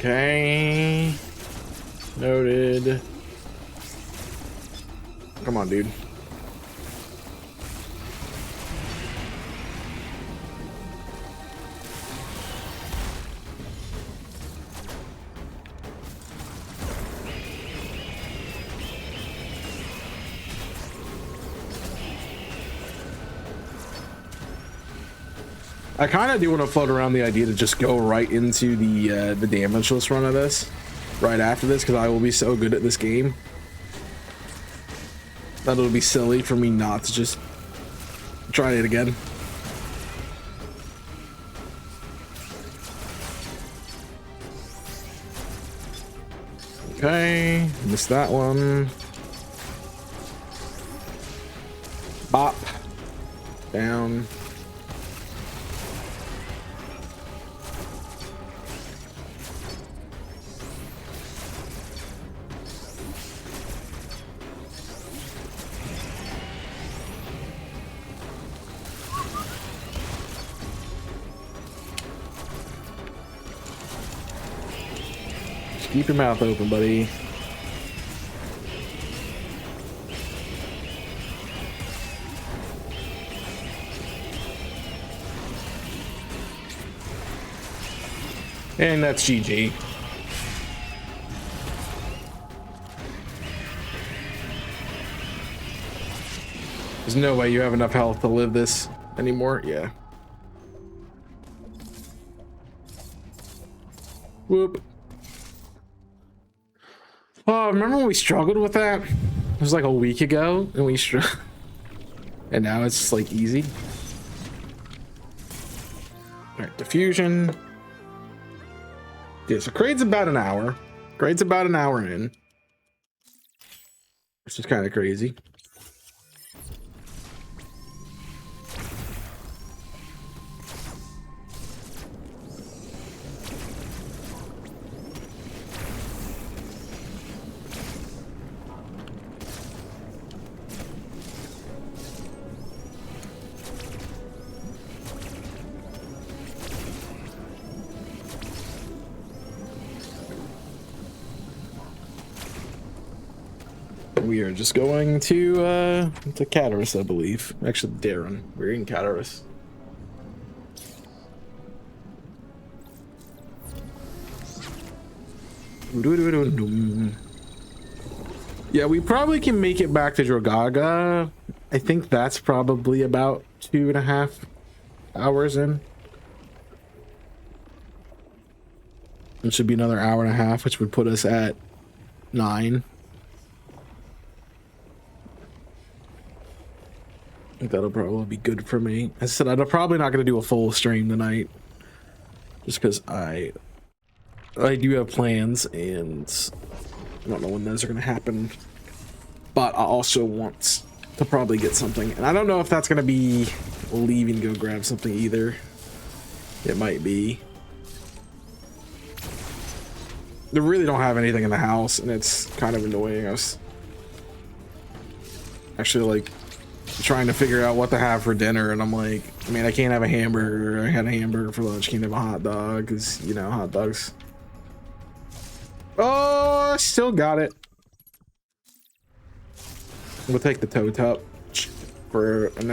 Okay. Noted. Come on, dude. I kind of do want to float around the idea to just go right into the damageless run of this right after this, because I will be so good at this game that it'll be silly for me not to just try it again. Okay, missed that one. Bop. Down. Keep your mouth open, buddy. And that's GG. There's no way you have enough health to live this anymore. Yeah. Whoop. Oh, remember when we struggled with that? It was like a week ago, and we and now it's just like easy. All right, diffusion. Yeah, so Craig's about an hour. Craig's about an hour in, which is kind of crazy. We are just going to Cataris, I believe. Actually, Darren. We're in Cataris. Yeah, we probably can make it back to Drogaga. I think that's probably about 2.5 hours in. It should be another hour and a half, which would put us at 9. I think that'll probably be good for me. As I said, I'm probably not going to do a full stream tonight, just because I do have plans, and I don't know when those are going to happen. But I also want to probably get something, and I don't know if that's going to be leaving to go grab something either. It might be. They really don't have anything in the house, and it's kind of annoying. I was actually like trying to figure out what to have for dinner, and I'm like, I mean, I can't have a hamburger. I had a hamburger for lunch. Can't have a hot dog because, you know, hot dogs. Oh, I still got it. We'll take the toe top for an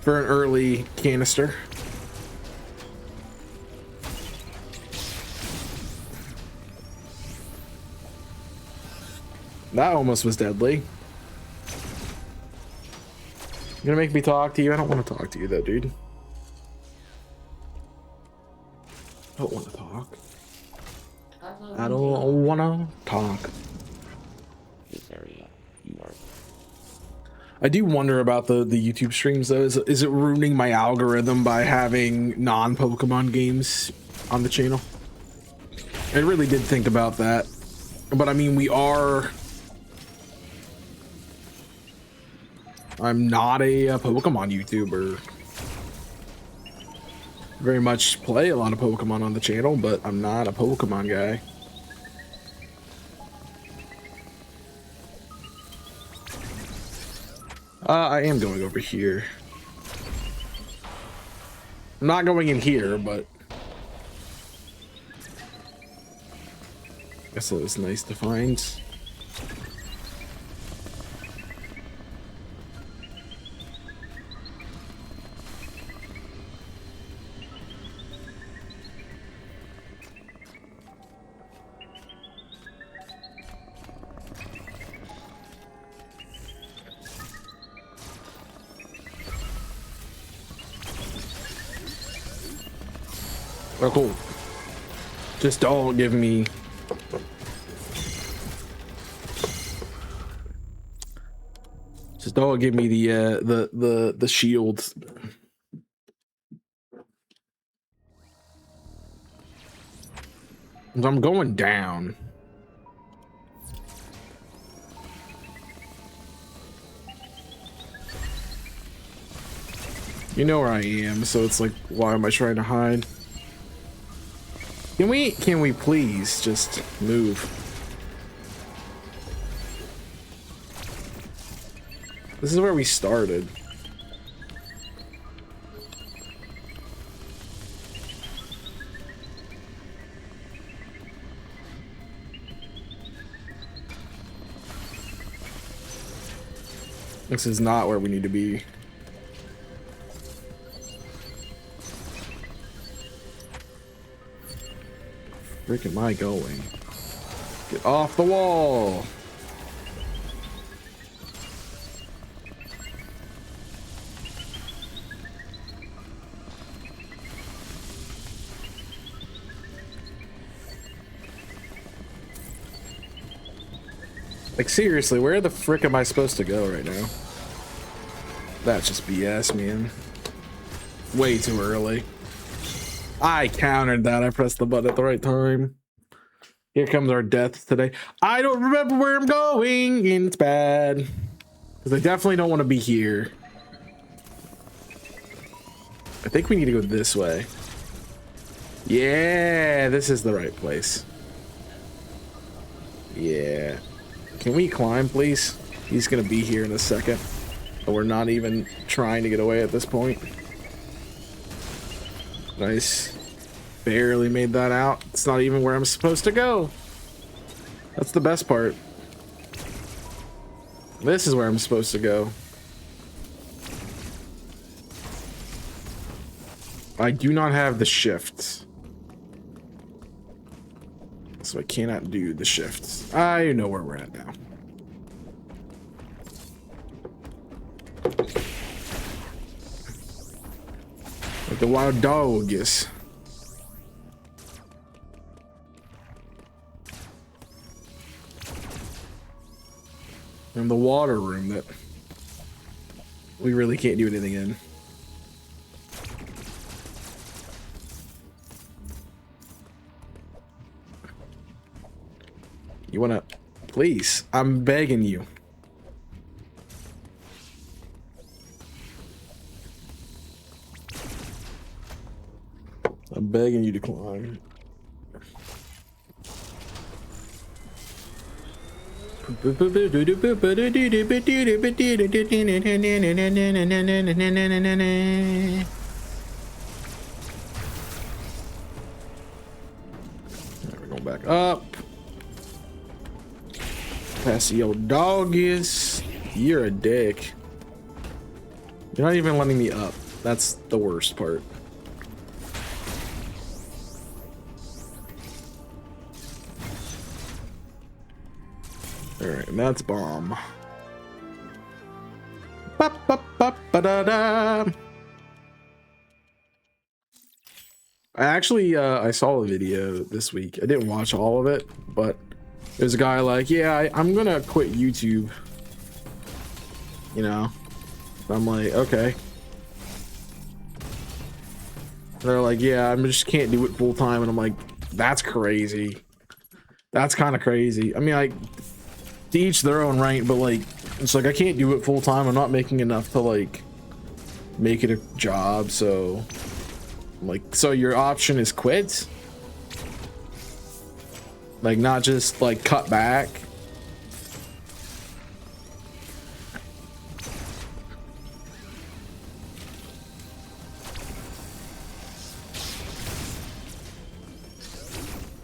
early canister. That almost was deadly. You're gonna make me talk to you? I don't want to talk to you though, dude. I don't want to talk. I don't want to talk. This area, you are. I do wonder about the YouTube streams though. Is it ruining my algorithm by having non-Pokemon games on the channel? I really did think about that. But I mean, I'm not a Pokemon YouTuber. Very much play a lot of Pokemon on the channel, but I'm not a Pokemon guy. I am going over here. I'm not going in here, but Guess it was nice to find. Oh, cool. Just don't give me. Just don't give me the shield. I'm going down. You know where I am, so it's like, why am I trying to hide? Can we please just move? This is where we started. This is not where we need to be. Where am I going? Get off the wall! Like, seriously, where the frick am I supposed to go right now? That's just BS, man. Way too early. I countered that. I pressed the button at the right time. Here comes our death today. I don't remember where I'm going, and it's bad. Because I definitely don't want to be here. I think we need to go this way. Yeah, this is the right place. Yeah. Can we climb, please? He's going to be here in a second. And we're not even trying to get away at this point. Nice. Barely made that out. It's not even where I'm supposed to go. That's the best part. This is where I'm supposed to go. I do not have the shift. So I cannot do the shifts. I know where we're at now. Like the wild dog is. And the water room that we really can't do anything in. You wanna, please, I'm begging you. I'm begging you to climb. We're going back up. Past the old dog is. You're a dick. You're not even letting me up. That's the worst part. Alright, and that's bomb. Ba-ba-ba-ba-da-da. I saw a video this week. I didn't watch all of it, but there's a guy like, yeah, I'm gonna quit YouTube. You know? I'm like, okay. They're like, yeah, I just can't do it full time. And I'm like, that's crazy. That's kind of crazy. I mean, like, to each their own, right? But like, it's like I can't do it full time. I'm not making enough to like make it a job. So like, so your option is quit, like not just like cut back.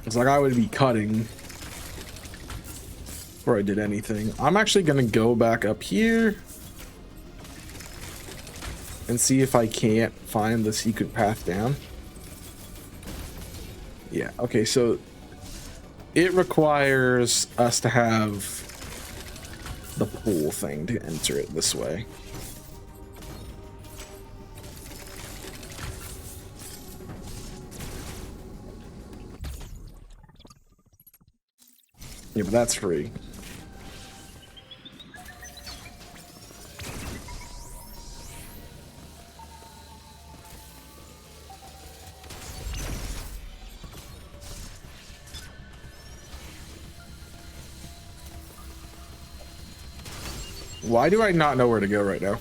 It's like I would be cutting. before I did anything. I'm actually gonna go back up here and see if I can't find the secret path down. Yeah, okay, so it requires us to have the pool thing to enter it this way. Yeah, but that's free. Why do I not know where to go right now?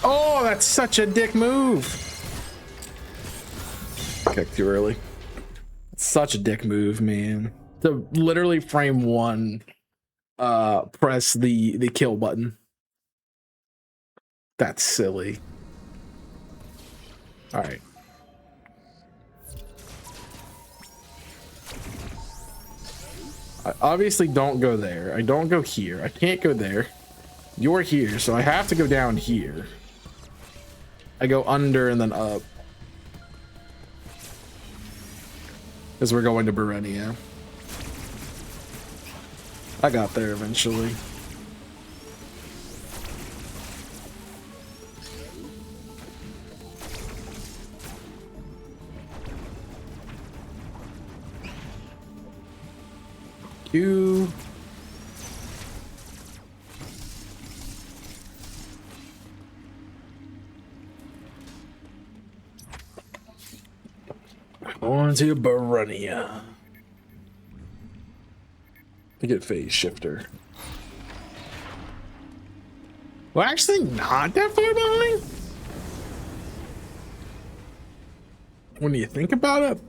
Oh, that's such a dick move. Kicked too early. Such a dick move, man. To literally frame one, press the kill button. That's silly. All right. I obviously don't go there. I don't go here. I can't go there. You're here, so I have to go down here. I go under and then up. Because we're going to Berenia. I got there eventually. You. On to Berenia. To get phase shifter. Well, actually, not that far behind. When you think about it,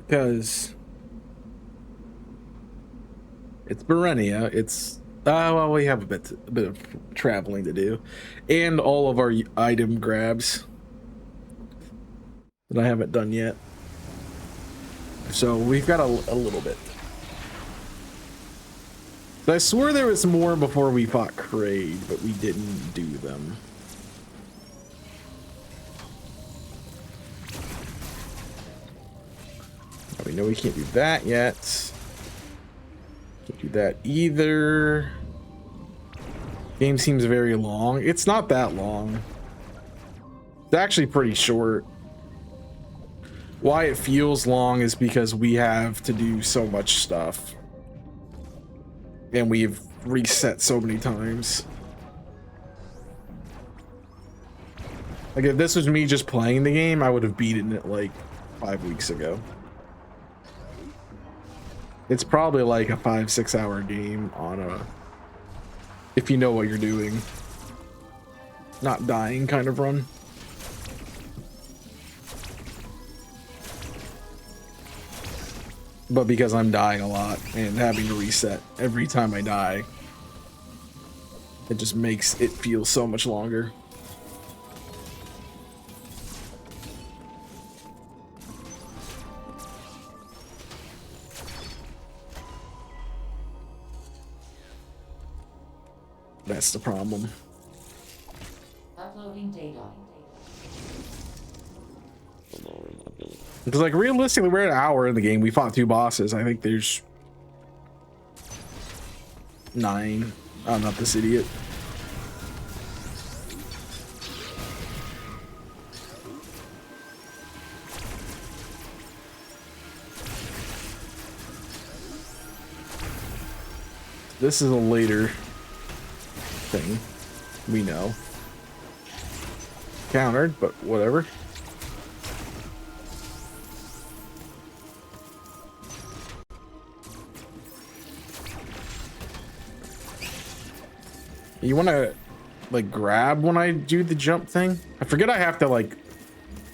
because it's Berenia, it's well, we have a bit of traveling to do, and all of our item grabs that I haven't done yet. So we've got a little bit. I swore there was more before we fought Kraid, but we didn't do them. We know we can't do that yet. Can't do that either. Game seems very long. It's not that long. It's actually pretty short. Why it feels long is because we have to do so much stuff. And we've reset so many times. Like, if this was me just playing the game, I would have beaten it like 5 weeks ago. It's probably like a 5-6 hour game on a, if you know what you're doing, not dying kind of run. But because I'm dying a lot and having to reset every time I die, it just makes it feel so much longer. That's the problem. Uploading data. Because, like, realistically, we're an hour in the game. We fought 2 bosses. I think there's 9. I'm not this idiot. This is a later thing. We know. Countered, but whatever. You want to, like, grab when I do the jump thing? I forget I have to, like,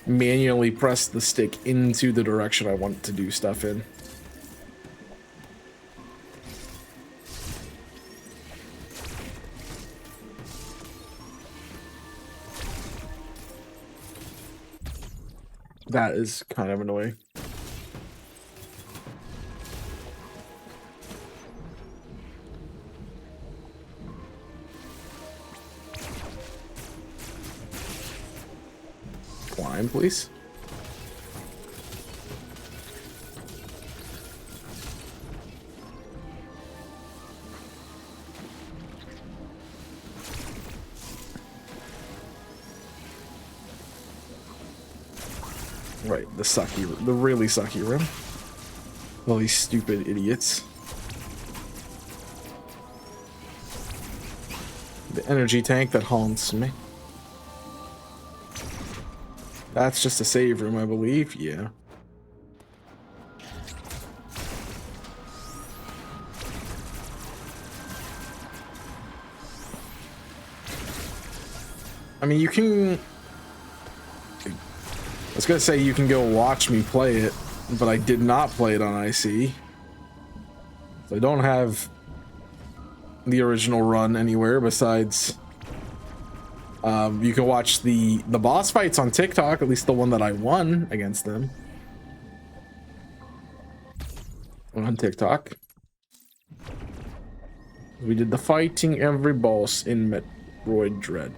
manually press the stick into the direction I want to do stuff in. That is kind of annoying. time, please. Right, the really sucky room. All these stupid idiots. The energy tank that haunts me. That's just a save room, I believe. Yeah. I mean, you can... I was gonna say you can go watch me play it, but I did not play it on IC. So I don't have the original run anywhere besides... you can watch the boss fights on TikTok, at least the one that I won against them. On TikTok. We did the fighting every boss in Metroid Dread.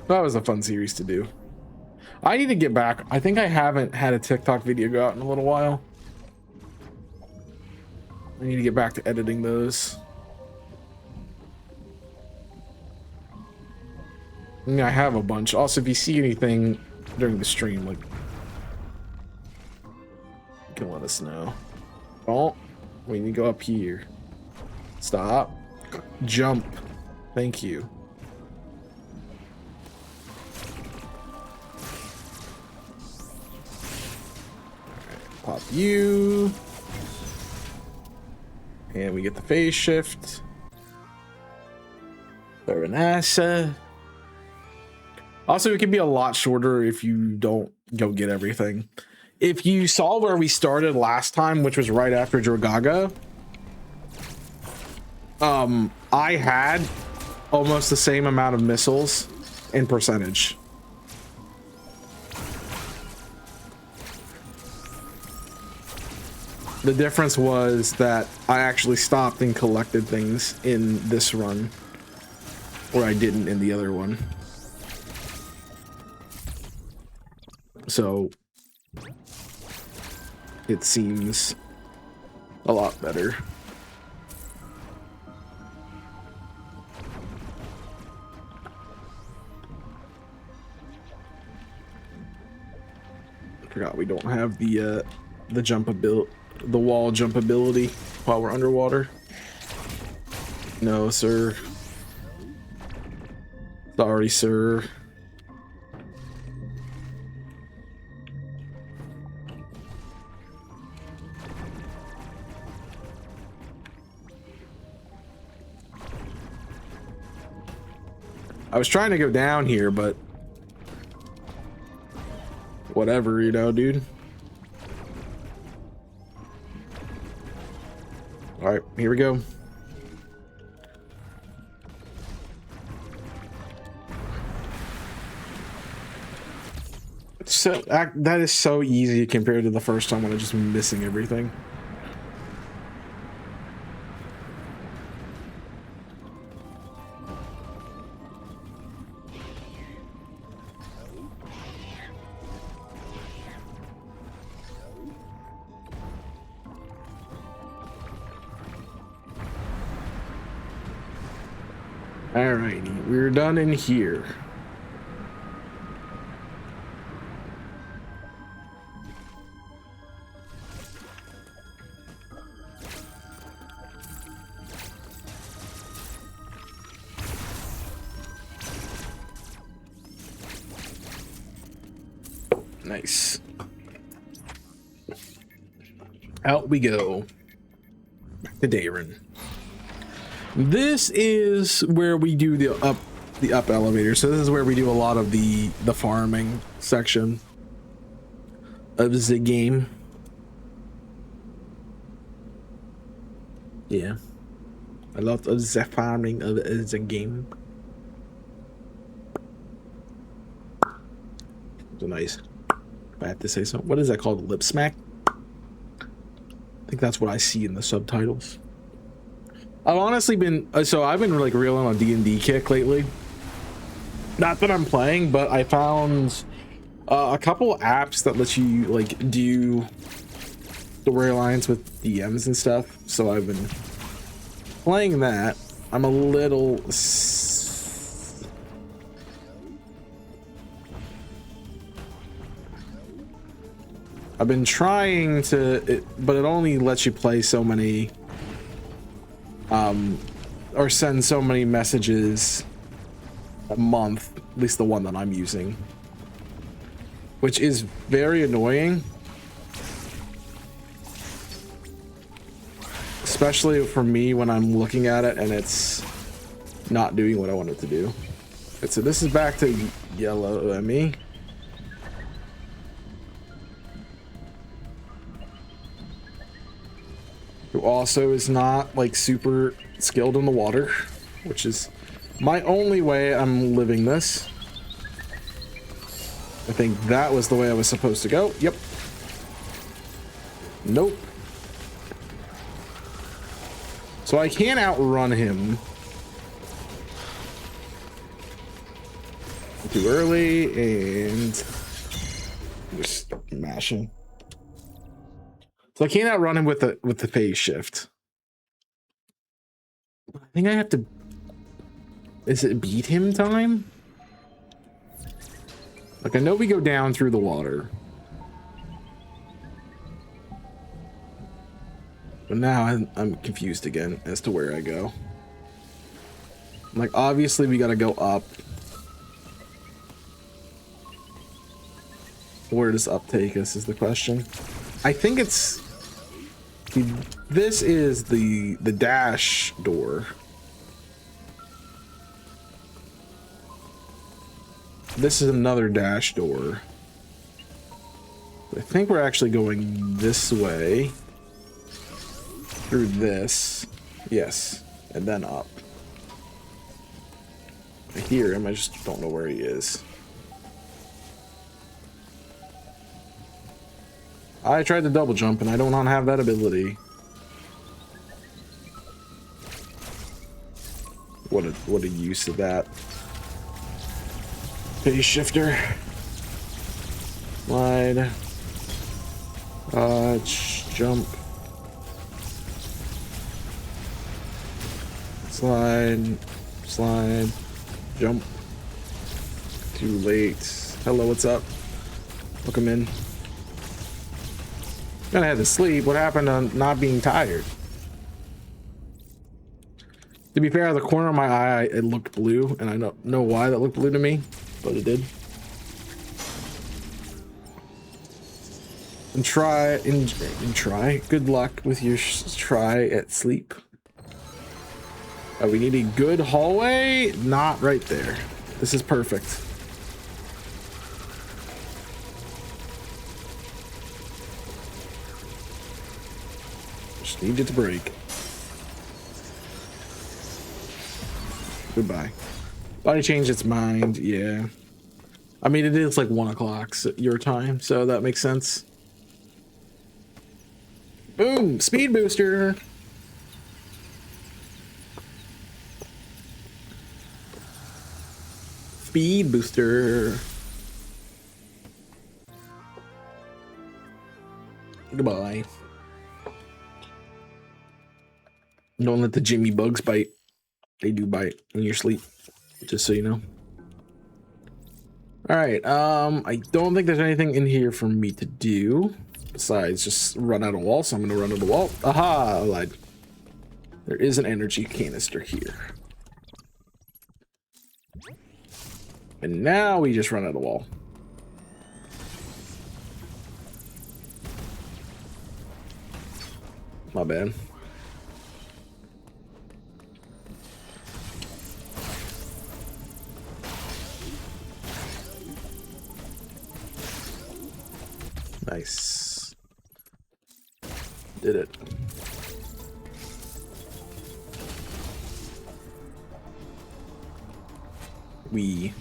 That was a fun series to do. I need to get back. I think I haven't had a TikTok video go out in a little while. I need to get back to editing those. I mean, I have a bunch. Also, if you see anything during the stream, like, you can let us know. Oh, we need to go up here. Stop. Jump. Thank you. Pop you. And we get the phase shift. Very nice. Also, it can be a lot shorter if you don't go get everything. If you saw where we started last time, which was right after Dragaga, I had almost the same amount of missiles in percentage. The difference was that I actually stopped and collected things in this run, where I didn't in the other one. So it seems a lot better. I forgot we don't have the jump ability. The wall jump ability while we're underwater. No, sir. Sorry, sir. I was trying to go down here, but whatever, you know, dude. All right, here we go. So that is so easy compared to the first time when I was just missing everything. Alrighty, we're done in here. Nice. Out we go. Back to Darren. This is where we do the up elevator. So this is where we do a lot of the farming section of the game. Yeah, a lot of the farming of the game. So nice. If I have to say so. What is that called? Lip smack? think that's what I see in the subtitles. I've honestly been I've been like reeling on D&D kick lately. Not that I'm playing, but I found a couple apps that let you like do storylines with DMs and stuff. So I've been playing that. I'm a little I've been trying to, but it only lets you play so many, or send so many messages a month, at least the one that I'm using, which is very annoying, especially for me when I'm looking at it and it's not doing what I want it to do. So this is back to yellow Emmy. Who also is not like super skilled in the water, which is my only way I'm living this. I think that was the way I was supposed to go. Yep. Nope. So I can't outrun him too early and just mashing. So I can't outrun him with the phase shift. I think I have to. Is it beat him time? Like I know we go down through the water, but now I'm confused again as to where I go. Like obviously we got to go up. Where does up take us is the question. I think it's this is the dash door. This is another dash door. I think we're actually going this way through this. Yes, and then up. I hear him, I just don't know where he is. I tried to double jump and I don't have that ability. What a use of that. Phase shifter. Slide. Jump. Slide. Slide. Jump. Too late. Hello, what's up? Welcome in. Gonna have to sleep. What happened to not being tired? To be fair, the corner of my eye, it looked blue, and I don't know why that looked blue to me, but it did. And try. Good luck with your try at sleep. We need a good hallway. Not right there. This is perfect. Just need it to break. Goodbye. Body changed its mind. Yeah. I mean, it is like 1 o'clock your time, so that makes sense. Boom! Speed booster! Speed booster. Goodbye. Don't let the Jimmy bugs bite. They do bite in your sleep, just so you know. All right. I don't think there's anything in here for me to do besides just run out of wall. So I'm gonna run out of wall. Aha! I lied. There is an energy canister here. And now we just run out of wall. My bad. Nice. Did it. We.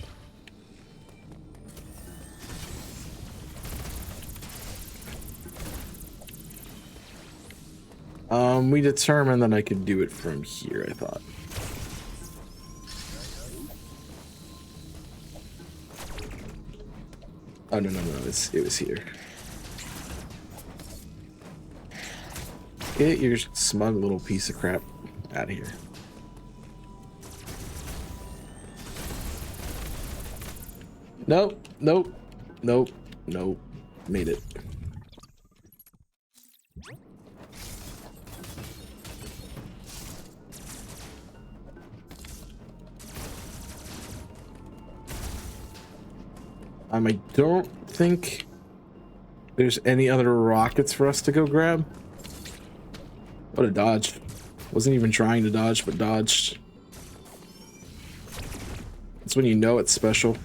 And we determined that I could do it from here, I thought. Oh, no, it was here. Get your smug little piece of crap out of here. Nope, nope, nope, nope. Made it. I don't think there's any other rockets for us to go grab. What a dodge. Wasn't even trying to dodge, but dodged. That's when you know it's special.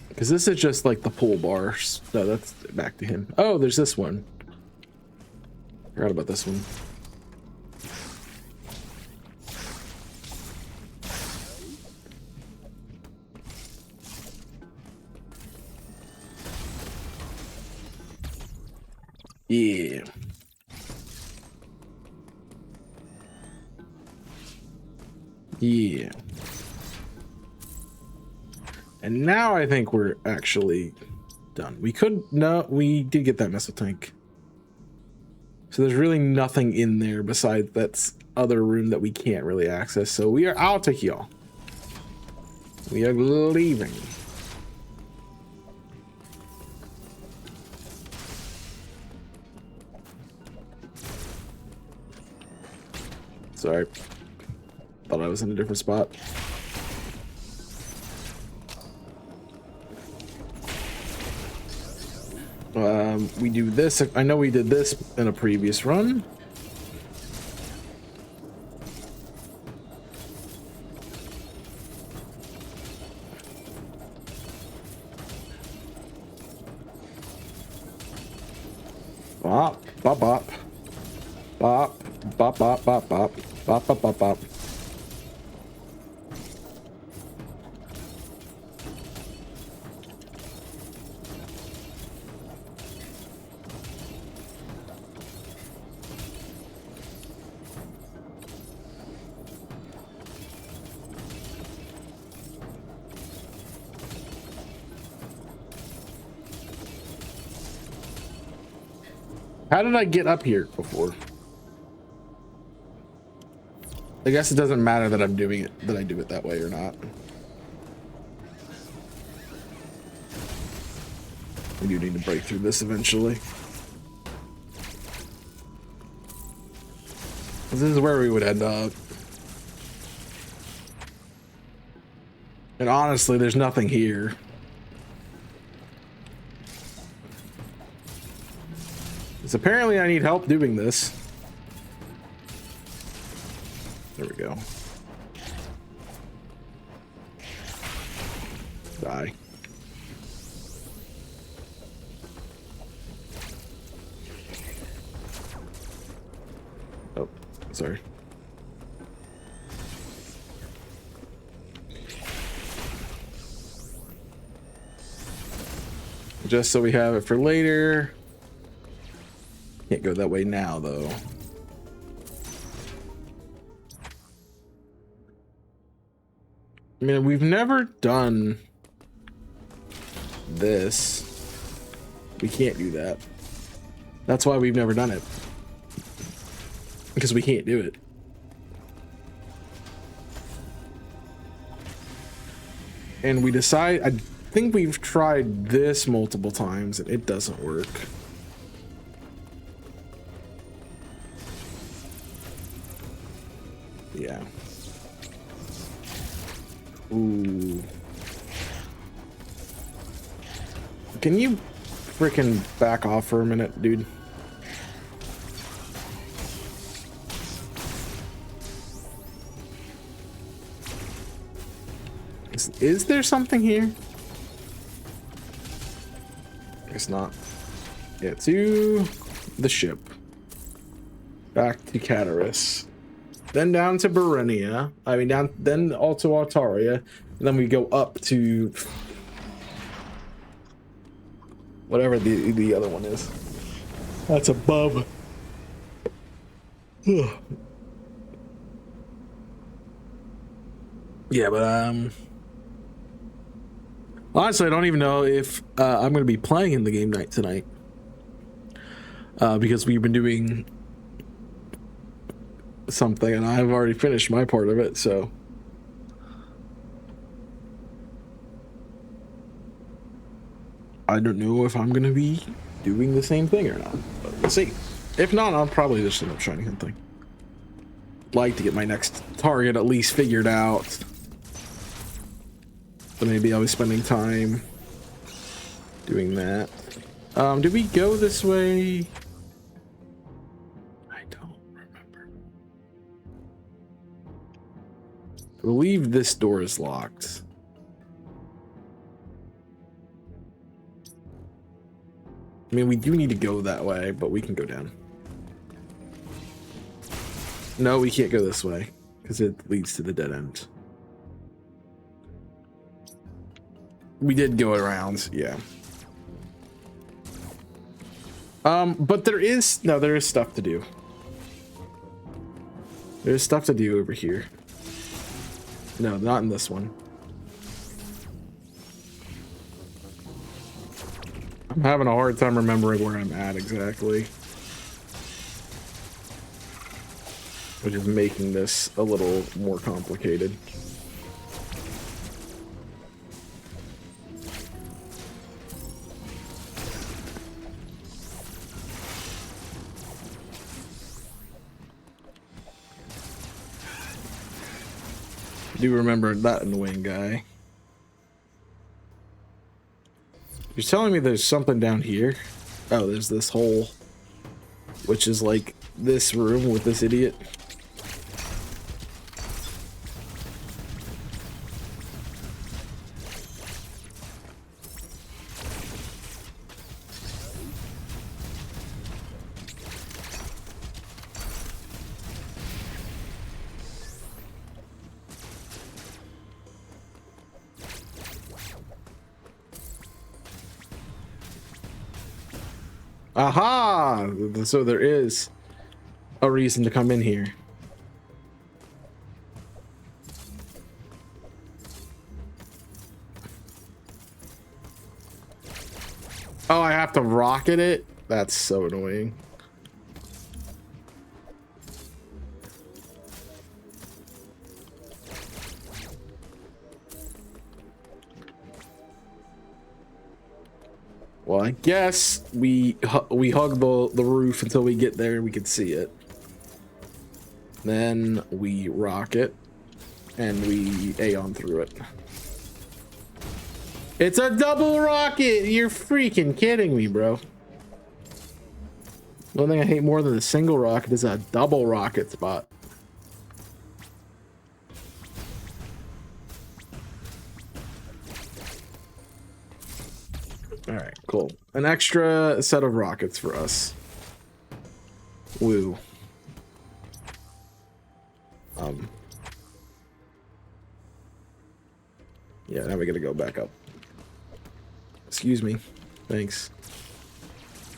Because this is just like the pull bars. No, that's back to him. Oh, there's this one. Forgot about this one. Yeah. Yeah. And now I think we're actually done. We did get that missile tank. So there's really nothing in there besides that other room that we can't really access. So I'll take y'all. We are leaving. Sorry. Thought I was in a different spot. We do this. I know we did this in a previous run. Bop, bop, bop. Bop, bop, bop, bop, bop. Bop, bop, bop, bop. How did I get up here before? I guess it doesn't matter that I'm doing it, that I do it that way or not. We do need to break through this eventually. This is where we would end up. And honestly, there's nothing here. Because apparently I need help doing this. There we go. Die. Oh, sorry. Just so we have it for later. Can't go that way now, though. I mean, we've never done this. We can't do that. That's why we've never done it. Because we can't do it. And we decide, I think we've tried this multiple times and it doesn't work. Yeah. Ooh. Can you frickin' back off for a minute, dude? Is there something here? Guess not. Yeah, to the ship. Back to Cataris. Then down to Berenia. I mean, then all to Altaria. And then we go up to... Whatever the other one is. That's above. Yeah, but honestly, I don't even know if I'm going to be playing in the game night tonight, because we've been doing something and I've already finished my part of it, so I don't know if I'm going to be doing the same thing or not, but we'll see. If not, I'll probably just end up trying something. Like to get my next target at least figured out. So maybe I'll be spending time doing that. Did we go this way? I don't remember. I believe this door is locked. I mean, we do need to go that way, but we can go down. No, we can't go this way because it leads to the dead end. We did go around, yeah. But there is stuff to do. There's stuff to do over here. No, not in this one. I'm having a hard time remembering where I'm at exactly, which is making this a little more complicated. I do remember that annoying guy. You're telling me there's something down here? Oh, there's this hole, which is like this room with this idiot. Aha! So there is a reason to come in here. Oh, I have to rocket it? That's so annoying. Well, I guess we hug the roof until we get there and we can see it. Then we rock it and we Aeon through it. It's a double rocket! You're freaking kidding me, bro. One thing I hate more than a single rocket is a double rocket spot. All right, cool. An extra set of rockets for us. Woo. Yeah, now we gotta go back up. Excuse me. Thanks.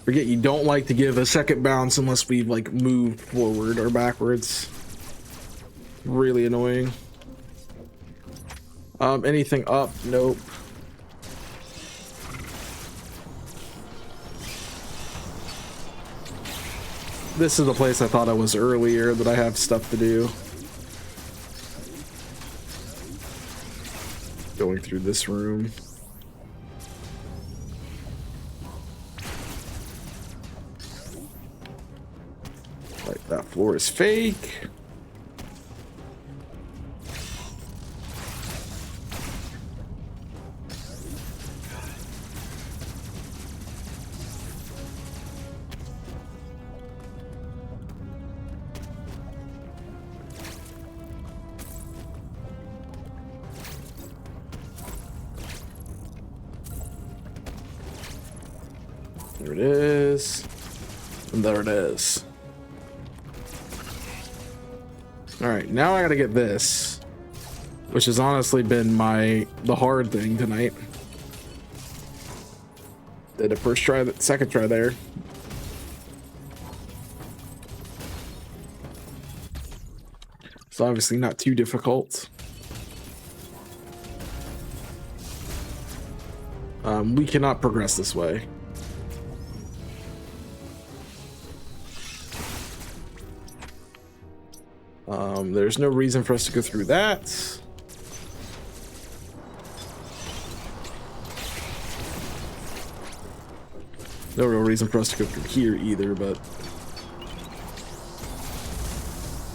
Forget you don't like to give a second bounce unless we've like moved forward or backwards. Really annoying. Anything up? Nope. This is the place I thought I was earlier that I have stuff to do. Going through this room. Like that floor is fake. There it is. And there it is. Alright, now I gotta get this. Which has honestly been the hard thing tonight. Did a first try, second try there. It's obviously not too difficult. We cannot progress this way. There's no reason for us to go through that. No real reason for us to go through here either, but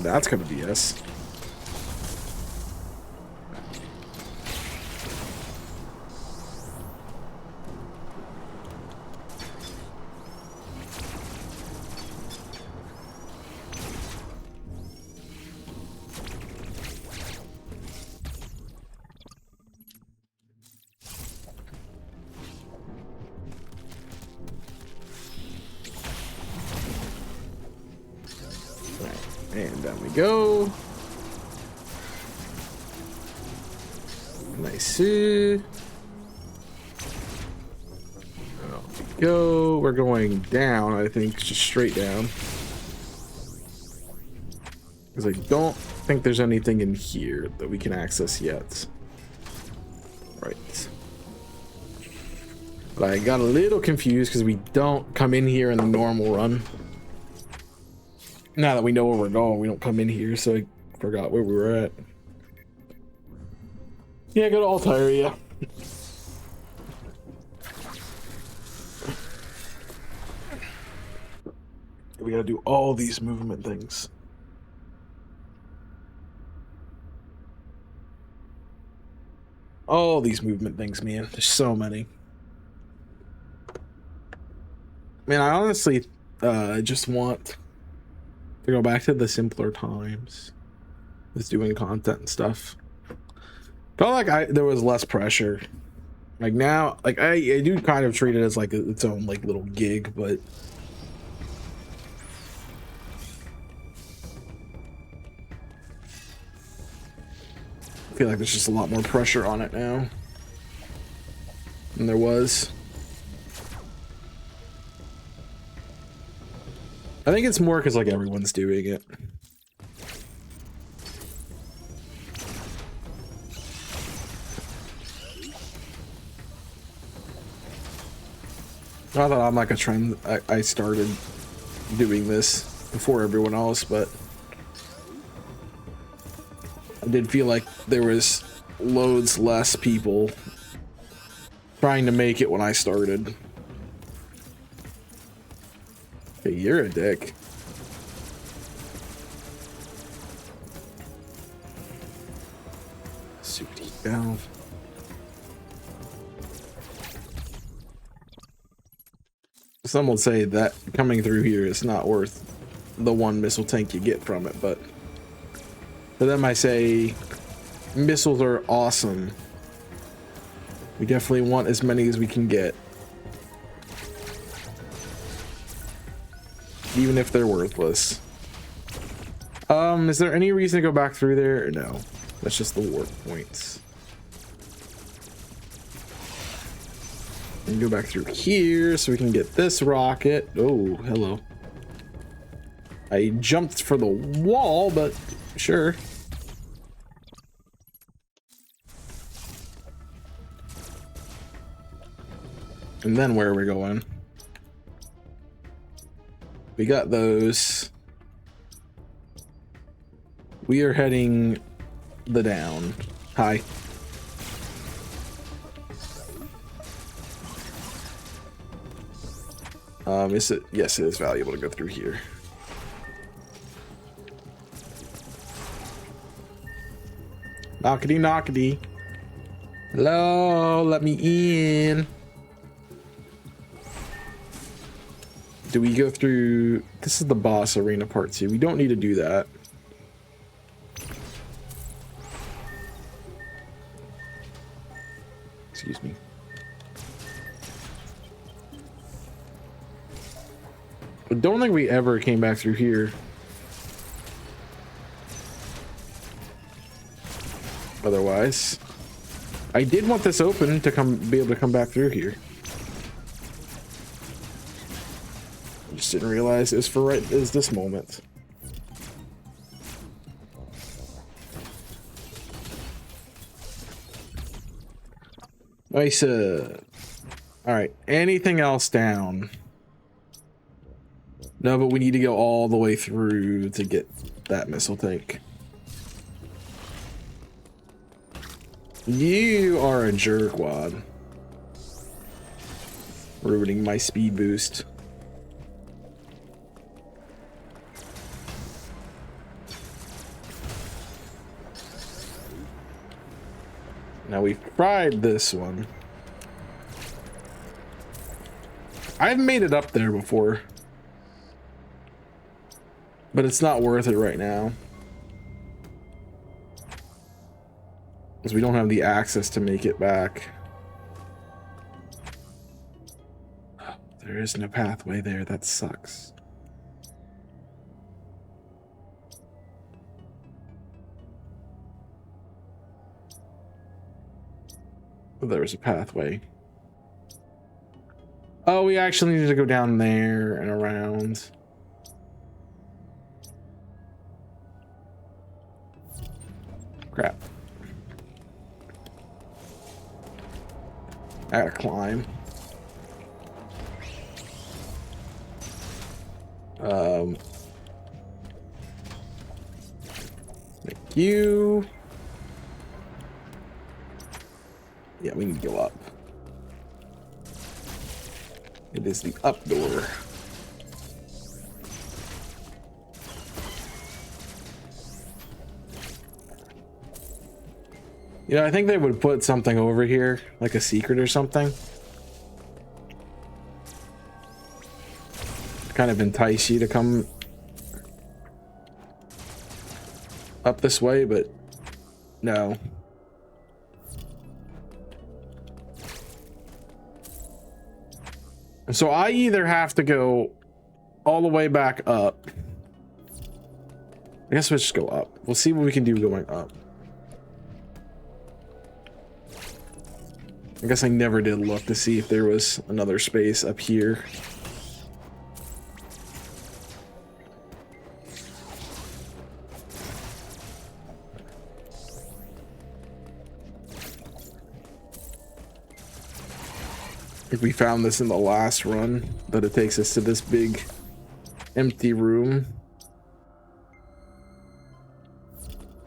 that's gonna be us. And down we go. Nice. There we go. We're going down, I think, just straight down. Because I don't think there's anything in here that we can access yet. Right. But I got a little confused because we don't come in here in the normal run. Now that we know where we're going, we don't come in here, so I forgot where we were at. Yeah, go to Altaria. We gotta do all these movement things. All these movement things, man. There's so many. Man, I honestly just want to go back to the simpler times. Just doing content and stuff. Felt like there was less pressure. Like now, like I do kind of treat it as like its own like little gig, but I feel like there's just a lot more pressure on it now than there was. I think it's more because like everyone's doing it. Not that I'm like a trend. I started doing this before everyone else, but I did feel like there was loads less people trying to make it when I started. Hey, you're a dick. Stupid heat valve. Some will say that coming through here is not worth the one missile tank you get from it, but for them I say missiles are awesome. We definitely want as many as we can get, even if they're worthless. Is there any reason to go back through there? No, that's just the warp points. And go back through here so we can get this rocket. Oh, hello. I jumped for the wall, but sure. And then where are we going? We got those. We are heading the down. Hi. Is it? Yes, it is valuable to go through here. Knockety knockety. Hello, let me in. Do we go through? This is the boss arena part 2. We don't need to do that. Excuse me. I don't think we ever came back through here. Otherwise, I did want this open to be able to come back through here. Just didn't realize it was for right is this moment. Nice. All right. Anything else down? No, but we need to go all the way through to get that missile tank. You are a jerkwad. Ruining my speed boost. Now we've tried this one. I've made it up there before, but it's not worth it right now because we don't have the access to make it back. There is no pathway there. That sucks. Oh, there was a pathway. Oh, we actually need to go down there and around. Crap. I gotta climb. Thank you. Yeah, we need to go up. It is the up door. You know, I think they would put something over here, like a secret or something. Kind of entice you to come up this way, but no. So I either have to go all the way back up. I guess we'll just go up. We'll see what we can do going up. I guess I never did look to see if there was another space up here. I think we found this in the last run, that it takes us to this big empty room.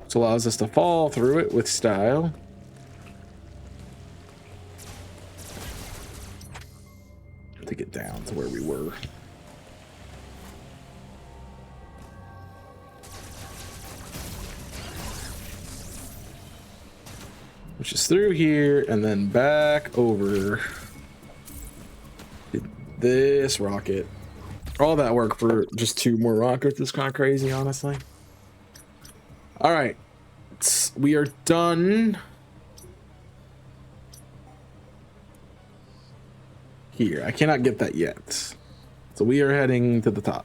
Which allows us to fall through it with style. To get down to where we were. Which is through here and then back over. This rocket. All that work for just 2 more rockets is kind of crazy, honestly. All right, we are done here. I cannot get that yet, so we are heading to the top,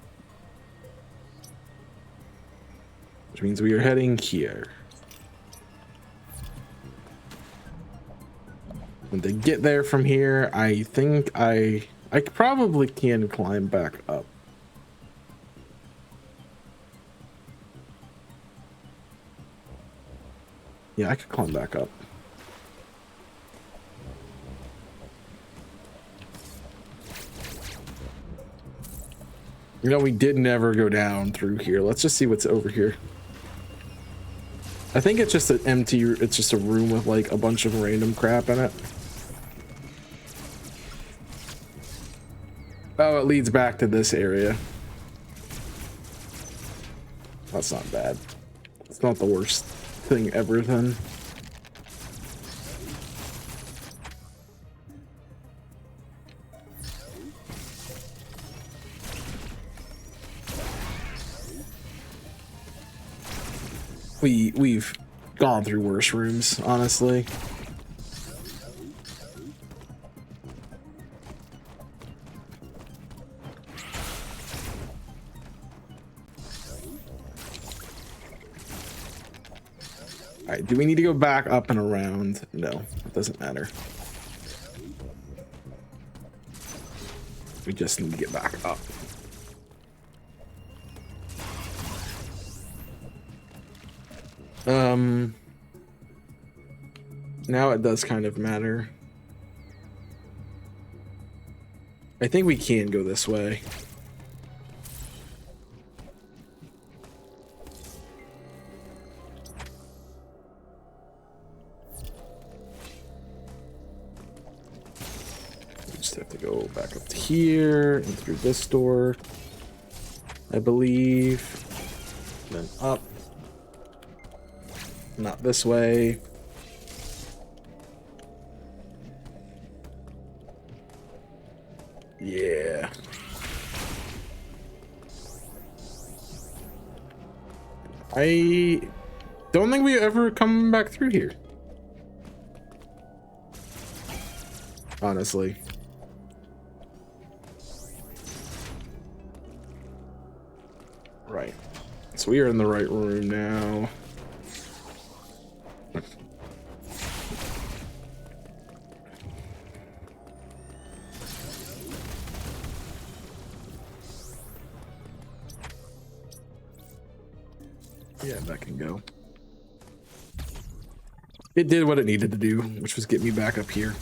which means we are heading here. And to get there from here, I think I probably can climb back up. Yeah, I could climb back up. You know, we did never go down through here. Let's just see what's over here. I think it's just an empty, it's just a room with like a bunch of random crap in it. Oh, it leads back to this area. That's not bad. It's not the worst thing ever then. We've gone through worse rooms, honestly. All right, do we need to go back up and around? No, it doesn't matter. We just need to get back up. Now it does kind of matter. I think we can go this way. We just have to go back up to here and through this door, I believe. Then up. Not this way. Yeah. I don't think we ever come back through here. Honestly. Right. So we are in the right room now. Yeah, that can go. It did what it needed to do, which was get me back up here.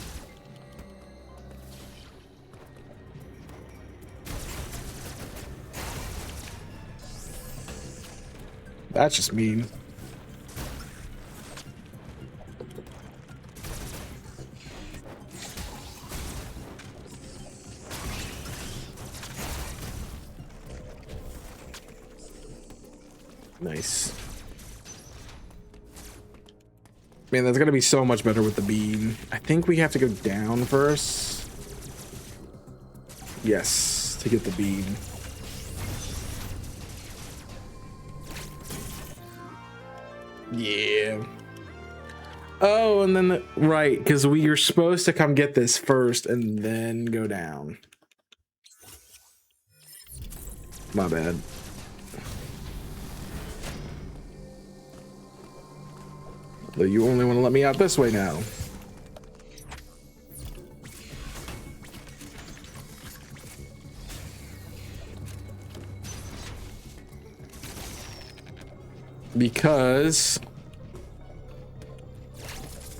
That's just mean. Nice. Man, that's gonna be so much better with the beam. I think we have to go down first. Yes, to get the beam. Yeah. Oh, and then right, because we are supposed to come get this first and then go down. My bad. Though you only want to let me out this way now. Because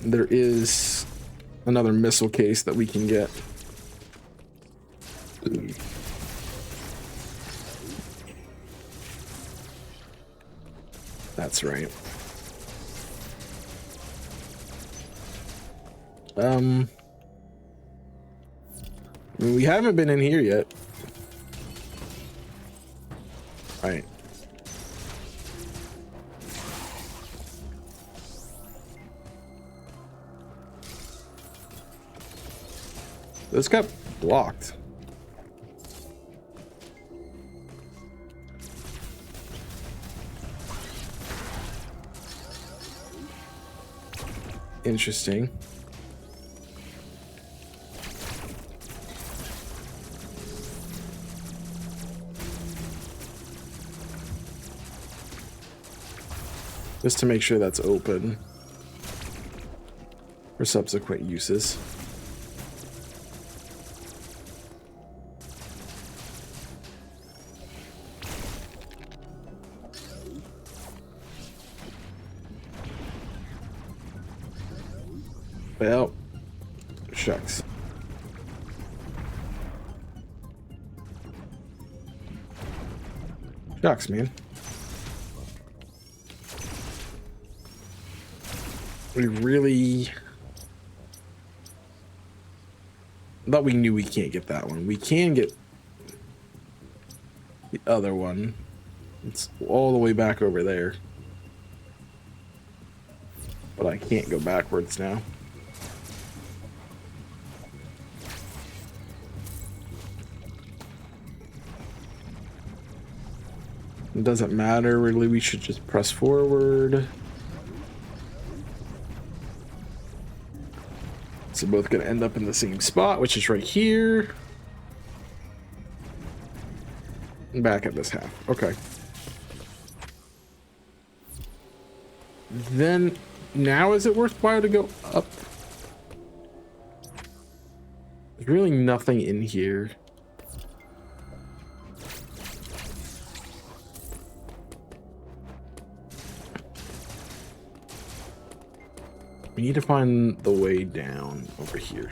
there is another missile case that we can get. That's right. I mean, we haven't been in here yet. Right. This got blocked. Interesting. Just to make sure that's open for subsequent uses. Well, shucks. Shucks, man. We really thought we knew we can't get that one. We can get the other one. It's all the way back over there. But I can't go backwards now. It doesn't matter, really. We should just press forward. So both gonna end up in the same spot, which is right here. Back at this half. Okay. Then, now is it worthwhile to go up? There's really nothing in here. We need to find the way down over here.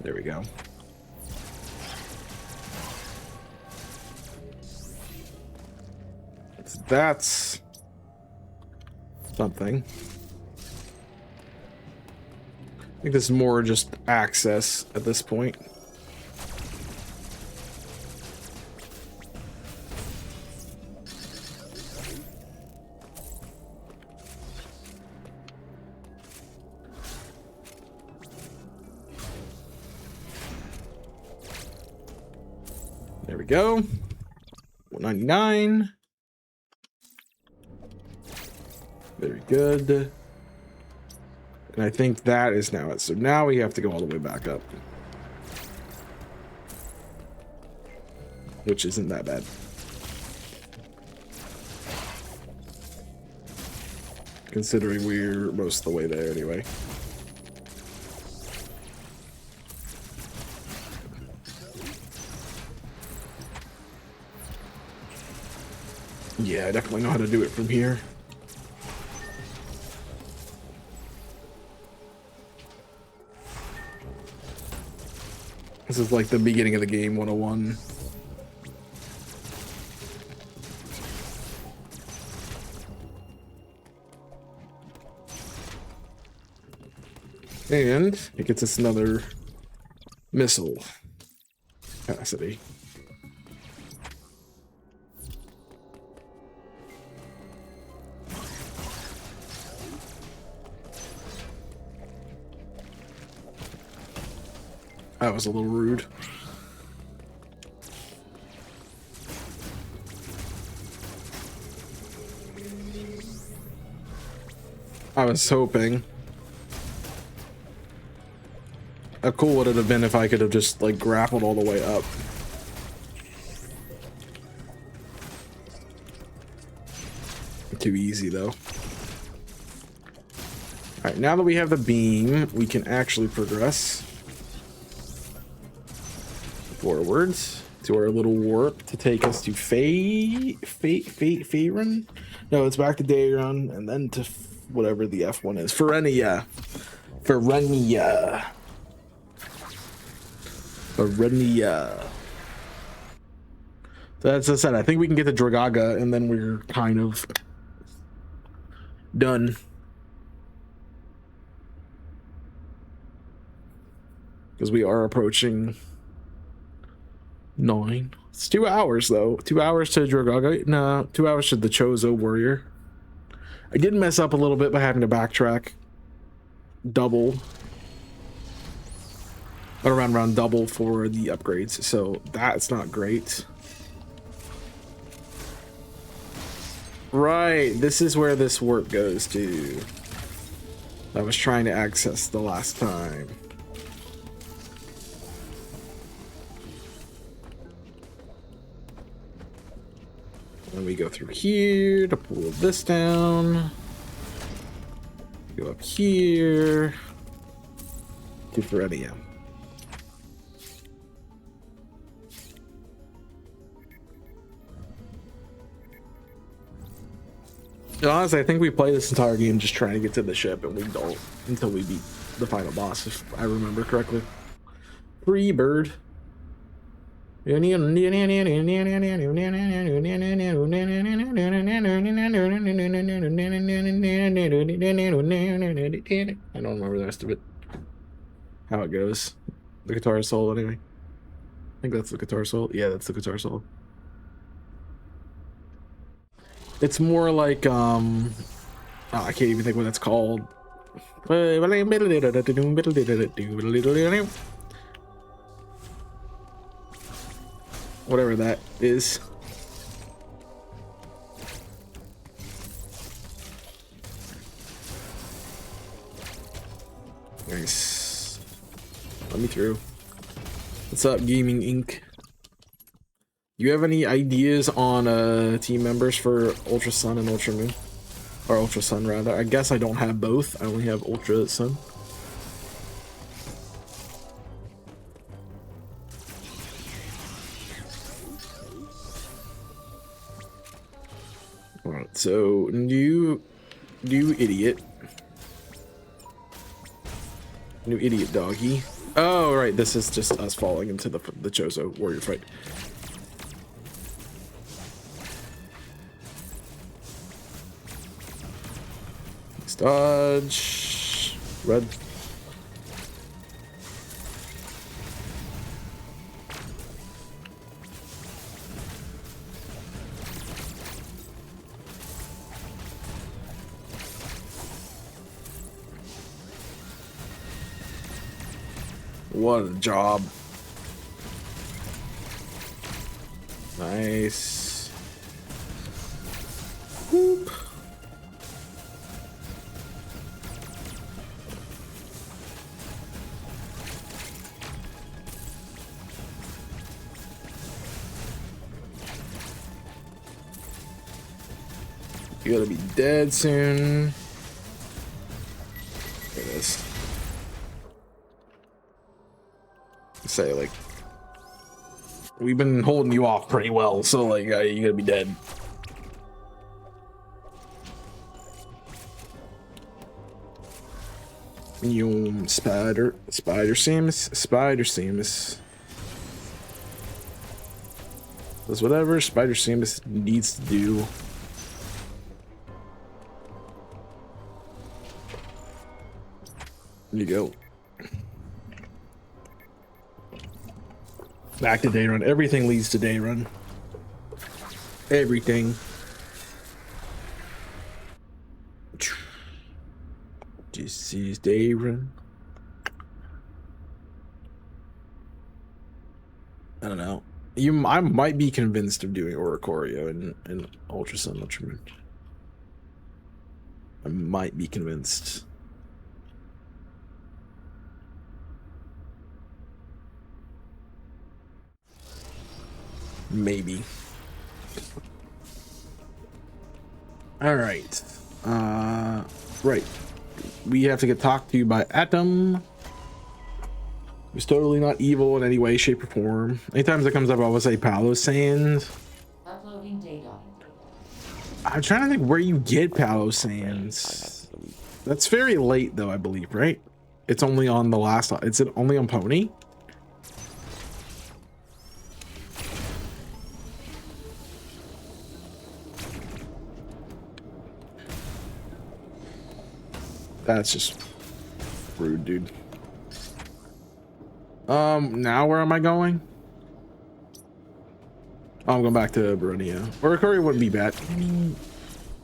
There we go. That's something. I think this is more just access at this point. There we go. 199. Very good. And I think that is now it. So now we have to go all the way back up. Which isn't that bad. Considering we're most of the way there anyway. Yeah, I definitely know how to do it from here. This is like the beginning of the game 101. And it gets us another missile capacity. That was a little rude. I was hoping. How cool would it have been if I could have just like grappled all the way up? Too easy though. Alright, now that we have the beam, we can actually progress forwards to our little warp to take us to Faerun? No, it's back to Daeron and then to whatever the F one is. Ferenia. Ferenia. Ferenia. So that's as I said, I think we can get to Dragaga and then we're kind of done. Because we are approaching 9. It's 2 hours though. 2 hours to Dragaga. No, 2 hours to the Chozo warrior. I did mess up a little bit by having to backtrack double. Or around double for the upgrades. So that's not great. Right, this is where this warp goes to. I was trying to access the last time. And we go through here to pull this down. Go up here to Ferenia. Honestly, I think we play this entire game just trying to get to the ship, and we don't until we beat the final boss, if I remember correctly. Free bird. I don't remember the rest of it. How it goes. The guitar solo, anyway. I think that's the guitar solo. Yeah, that's the guitar solo. It's more like oh, I can't even think what it's called. Whatever that is. Nice. Let me through. What's up, Gaming Inc? You have any ideas on team members for Ultra Sun and Ultra Moon? Or Ultra Sun, rather. I guess I don't have both. I only have Ultra Sun. So new idiot. New idiot doggy. Oh, right. This is just us falling into the Chozo warrior fight. Dodge. Red. What a job. Nice. Whoop. You gotta be dead soon. There it is. Say, like, we've been holding you off pretty well, so like you gotta be dead. You spider Samus does whatever Spider Samus needs to do. There you go. Back to day run. Everything leads to day run. Everything. This is day run. I don't know. I might be convinced of doing Oricorio and Ultra Sun Ultramoon. I might be convinced. Maybe. All right. Right. We have to get talked to by Atom. He's totally not evil in any way, shape, or form. Anytime that comes up, I will say Palo Sands. Uploading data. I'm trying to think where you get Palo Sands. That's very late, though, I believe, right? It's only on the last. It's only on Pony. That's just rude, dude. Now where am I going? Oh, I'm going back to Baronia. Oricorio wouldn't be bad.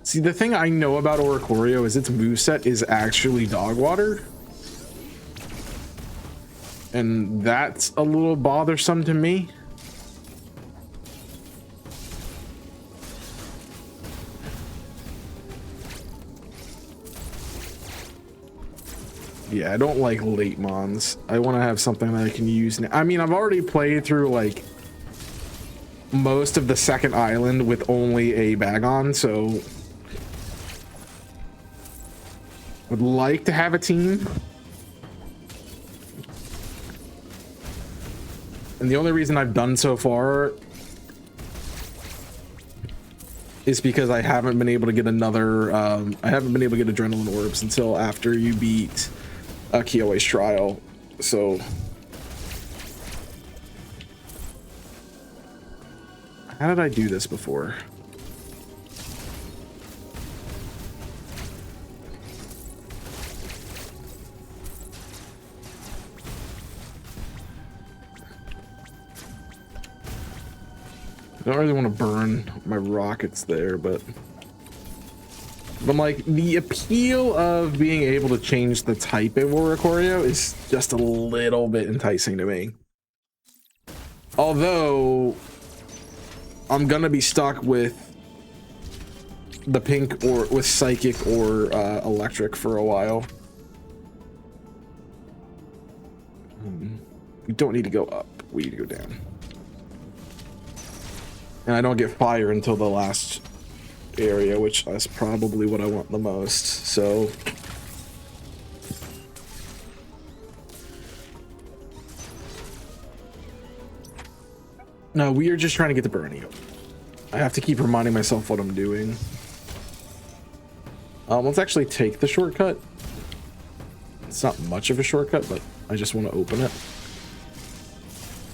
See, the thing I know about Oricorio is its moveset is actually dog water. And that's a little bothersome to me. Yeah, I don't like late mons. I want to have something that I can use now. I mean, I've already played through like most of the second island with only a Bagon, so would like to have a team. And the only reason I've done so far is because I haven't been able to get another I haven't been able to get adrenaline orbs until after you beat Kiowa's trial. So how did I do this before? I don't really want to burn my rockets there, but like the appeal of being able to change the type of Oricorio is just a little bit enticing to me. Although I'm gonna be stuck with the pink or with psychic or electric for a while. We don't need to go up, we need to go down. And I don't get fire until the last area, which is probably what I want the most. So no, we are just trying to get the Bernie. I have to keep reminding myself what I'm doing. Let's actually take the shortcut. It's not much of a shortcut, but I just want to open it.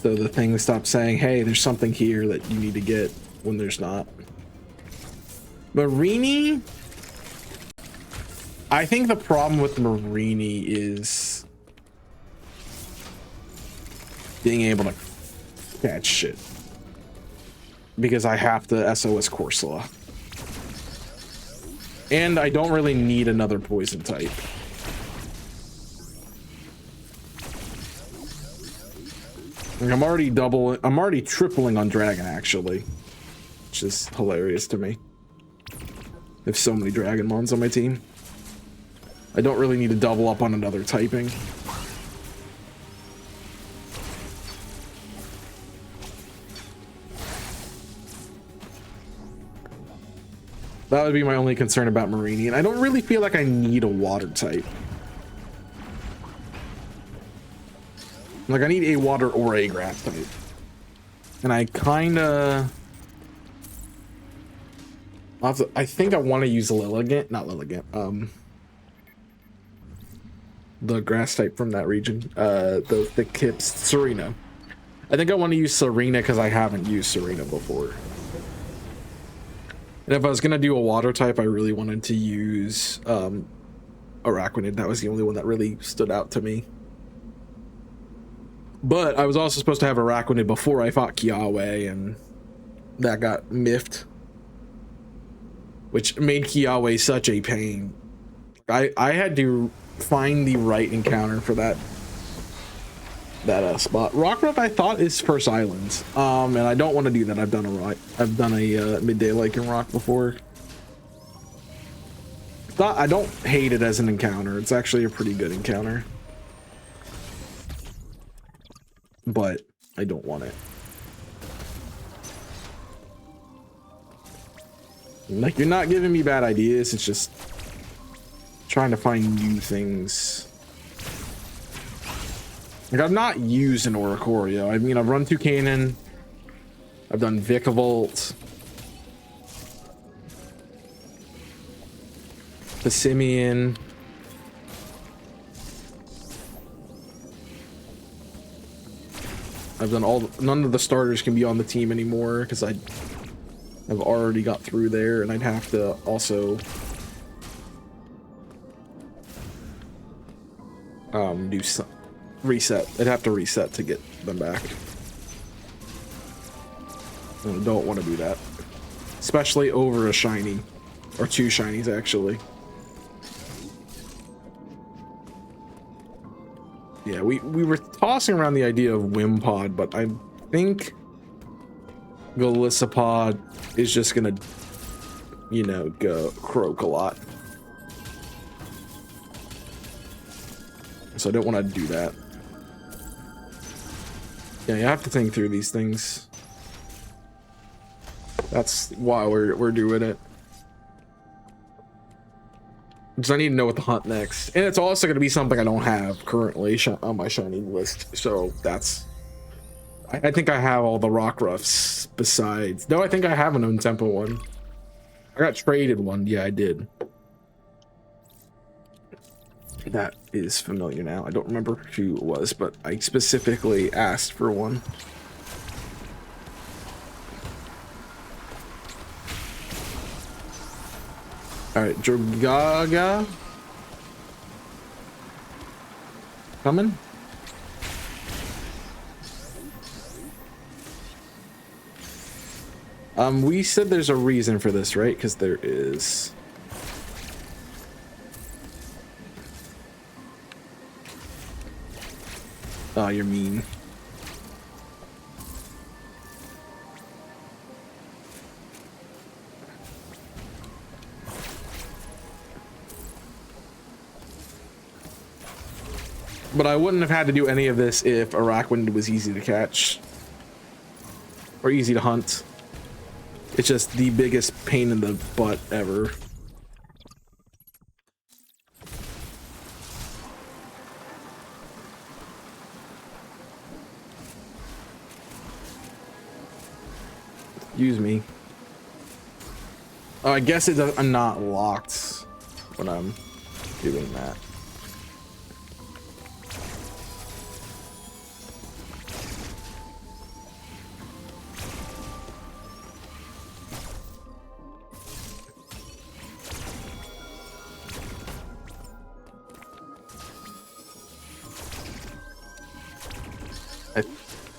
So the thing stops saying, hey, there's something here that you need to get when there's not. Marini? I think the problem with Marini is being able to catch shit. Because I have to SOS Corsola. And I don't really need another poison type. Like I'm already tripling on Dragon actually. Which is hilarious to me. I have so many Dragon Mons on my team. I don't really need to double up on another typing. That would be my only concern about Marini, and I don't really feel like I need a water type. Like I need a water or a grass type. And I kinda... I think I want to use Lilligant, not Lilligant, the grass type from that region, the thick hips, Serena. I think I want to use Serena because I haven't used Serena before. And if I was going to do a water type, I really wanted to use Araquanid. That was the only one that really stood out to me. But I was also supposed to have Araquanid before I fought Kiawe, and that got miffed. Which made Kiawe such a pain. I had to find the right encounter for that spot. Rockruff I thought is first islands, and I don't want to do that. I've done a midday lake in rock before. I don't hate it as an encounter. It's actually a pretty good encounter, but I don't want it. Like, you're not giving me bad ideas, it's just trying to find new things. Like, I've not used an Oricorio. I mean, I've run Toucanon. I've done Vikavolt. Passimian. I've done none of the starters can be on the team anymore because I've already got through there, and I'd have to also do some reset. I'd have to reset to get them back. And I don't want to do that, especially over a shiny or two shinies actually. Yeah, we were tossing around the idea of Wimpod, but I think Golisopod is just gonna, you know, go croak a lot. So I don't want to do that. Yeah, you have to think through these things. That's why we're doing it. Because I need to know what to hunt next. And it's also going to be something I don't have currently on my shiny list. So that's... I think I have all the Rockruffs besides... No, I think I have an Untempo one. I got traded one. Yeah, I did. That is familiar now. I don't remember who it was, but I specifically asked for one. All right, Drogaga. Coming. We said there's a reason for this, right? Because there is. Oh, you're mean. But I wouldn't have had to do any of this if Araquanid was easy to catch. Or easy to hunt. It's just the biggest pain in the butt ever. Excuse me. Oh, I guess I'm not locked. when I'm doing that.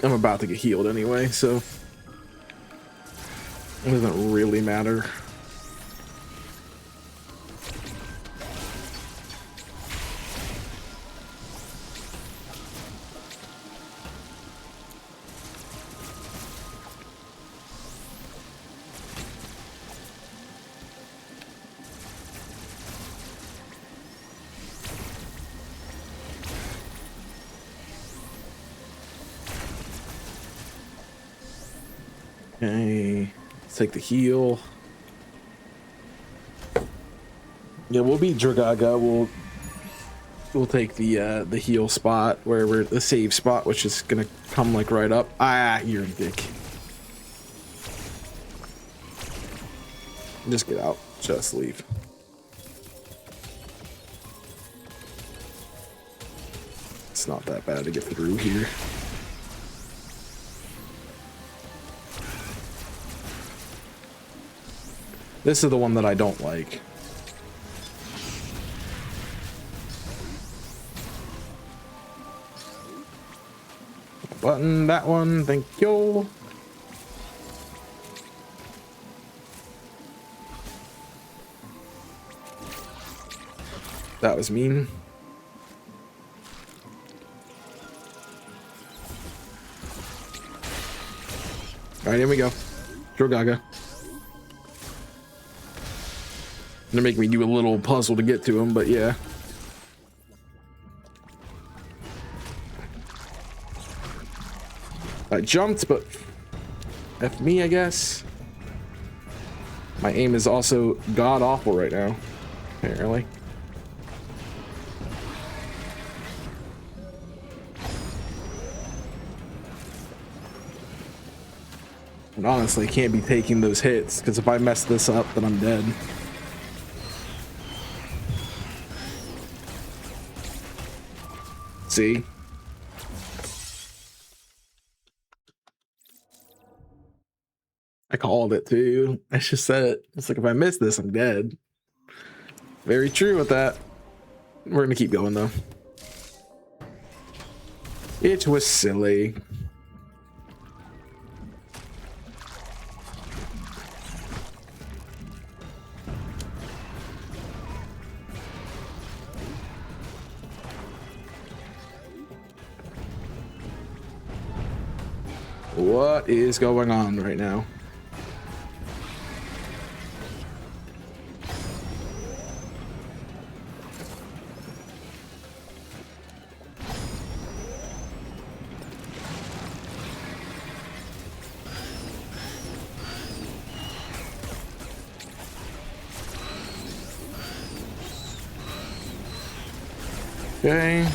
I'm about to get healed anyway, so it doesn't really matter. Okay, let's take the heal. Yeah, we'll beat Dragaga. We'll take the heal spot, wherever the save spot, which is gonna come like right up. Ah, you're a dick. Just get out. Just leave. It's not that bad to get through here. This is the one that I don't like. Button, that one, thank you. That was mean. All right, here we go. Drogaga. Gonna make me do a little puzzle to get to him, but yeah. I jumped, but F me, I guess. My aim is also god awful right now, apparently. And honestly, can't be taking those hits, because if I mess this up, then I'm dead. See? I called it too. I just said it. It's like, if I miss this, I'm dead. Very true with that. We're gonna keep going though. It was silly. What is going on right now? Okay.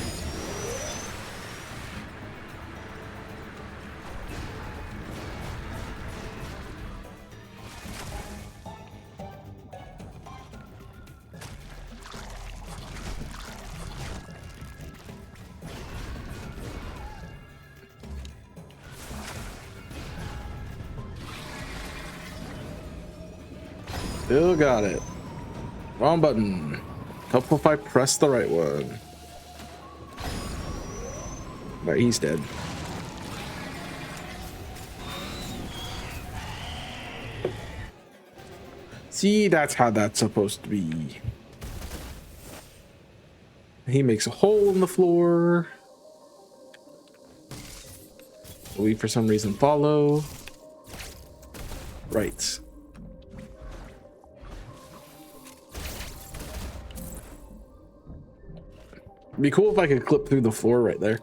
Still got it. Wrong button. Helpful if I press the right one. Right, he's dead. See, that's how that's supposed to be. He makes a hole in the floor. We, for some reason, follow. Right. It'd be cool if I could clip through the floor right there.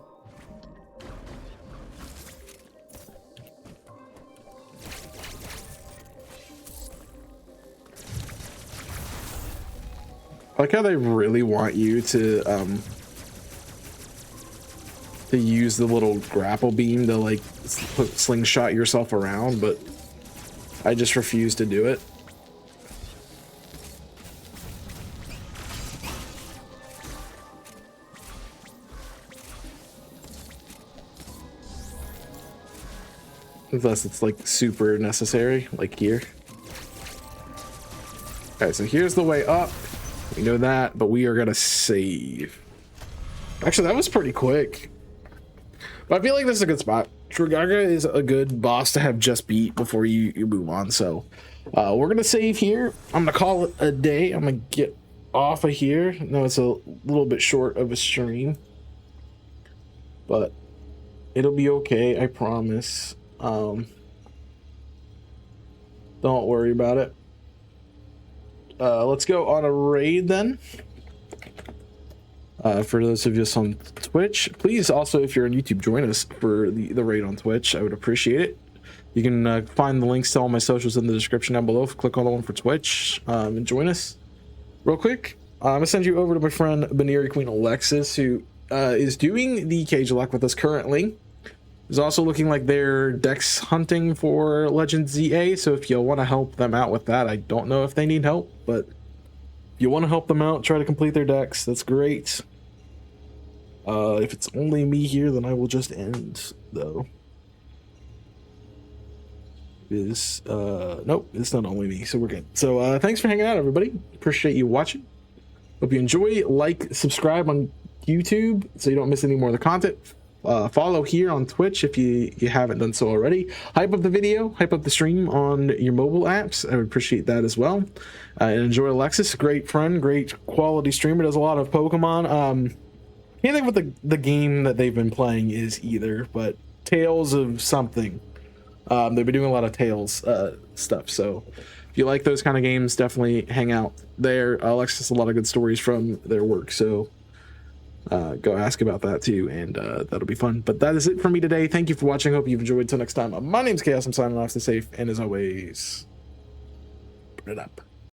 I like how they really want you to use the little grapple beam to like slingshot yourself around, but I just refuse to do it. unless it's like super necessary, like here. Okay, so here's the way up. We know that, but we are gonna save. Actually, that was pretty quick. But I feel like this is a good spot. Trigaga is a good boss to have just beat before you move on. So we're gonna save here. I'm gonna call it a day. I'm gonna get off of here. No, it's a little bit short of a stream, but it'll be okay. I promise. Don't worry about it. Let's go on a raid then. For those of us on Twitch, please also, if you're on YouTube, join us for the raid on Twitch. I would appreciate it. You can find the links to all my socials in the description down below. Click on the one for Twitch and join us real quick. I'm gonna send you over to my friend Binary Queen Alexis, who is doing the cage lock with us currently. It's also looking like they're dex hunting for Legend ZA, so if you want to help them out with that, I don't know if they need help, but if you want to help them out, try to complete their decks, that's great. If it's only me here, then I will just end, though. Nope, it's not only me, so we're good. So thanks for hanging out, everybody. Appreciate you watching. Hope you enjoy. Like, subscribe on YouTube so you don't miss any more of the content. Follow here on Twitch if you haven't done so already. Hype up the video, hype up the stream on your mobile apps. I would appreciate that as well. And enjoy Alexis, great friend, great quality streamer, does a lot of Pokemon. Can't think what the game that they've been playing is either, but Tales of something. They've been doing a lot of Tales stuff, so if you like those kind of games, definitely hang out there. Alexis, a lot of good stories from their work, so go ask about that too, and that'll be fun. But that is it for me today. Thank you for watching. Hope you've enjoyed. Till next time, my name's Chaos. I'm signing off. Stay safe, and as always, put it up.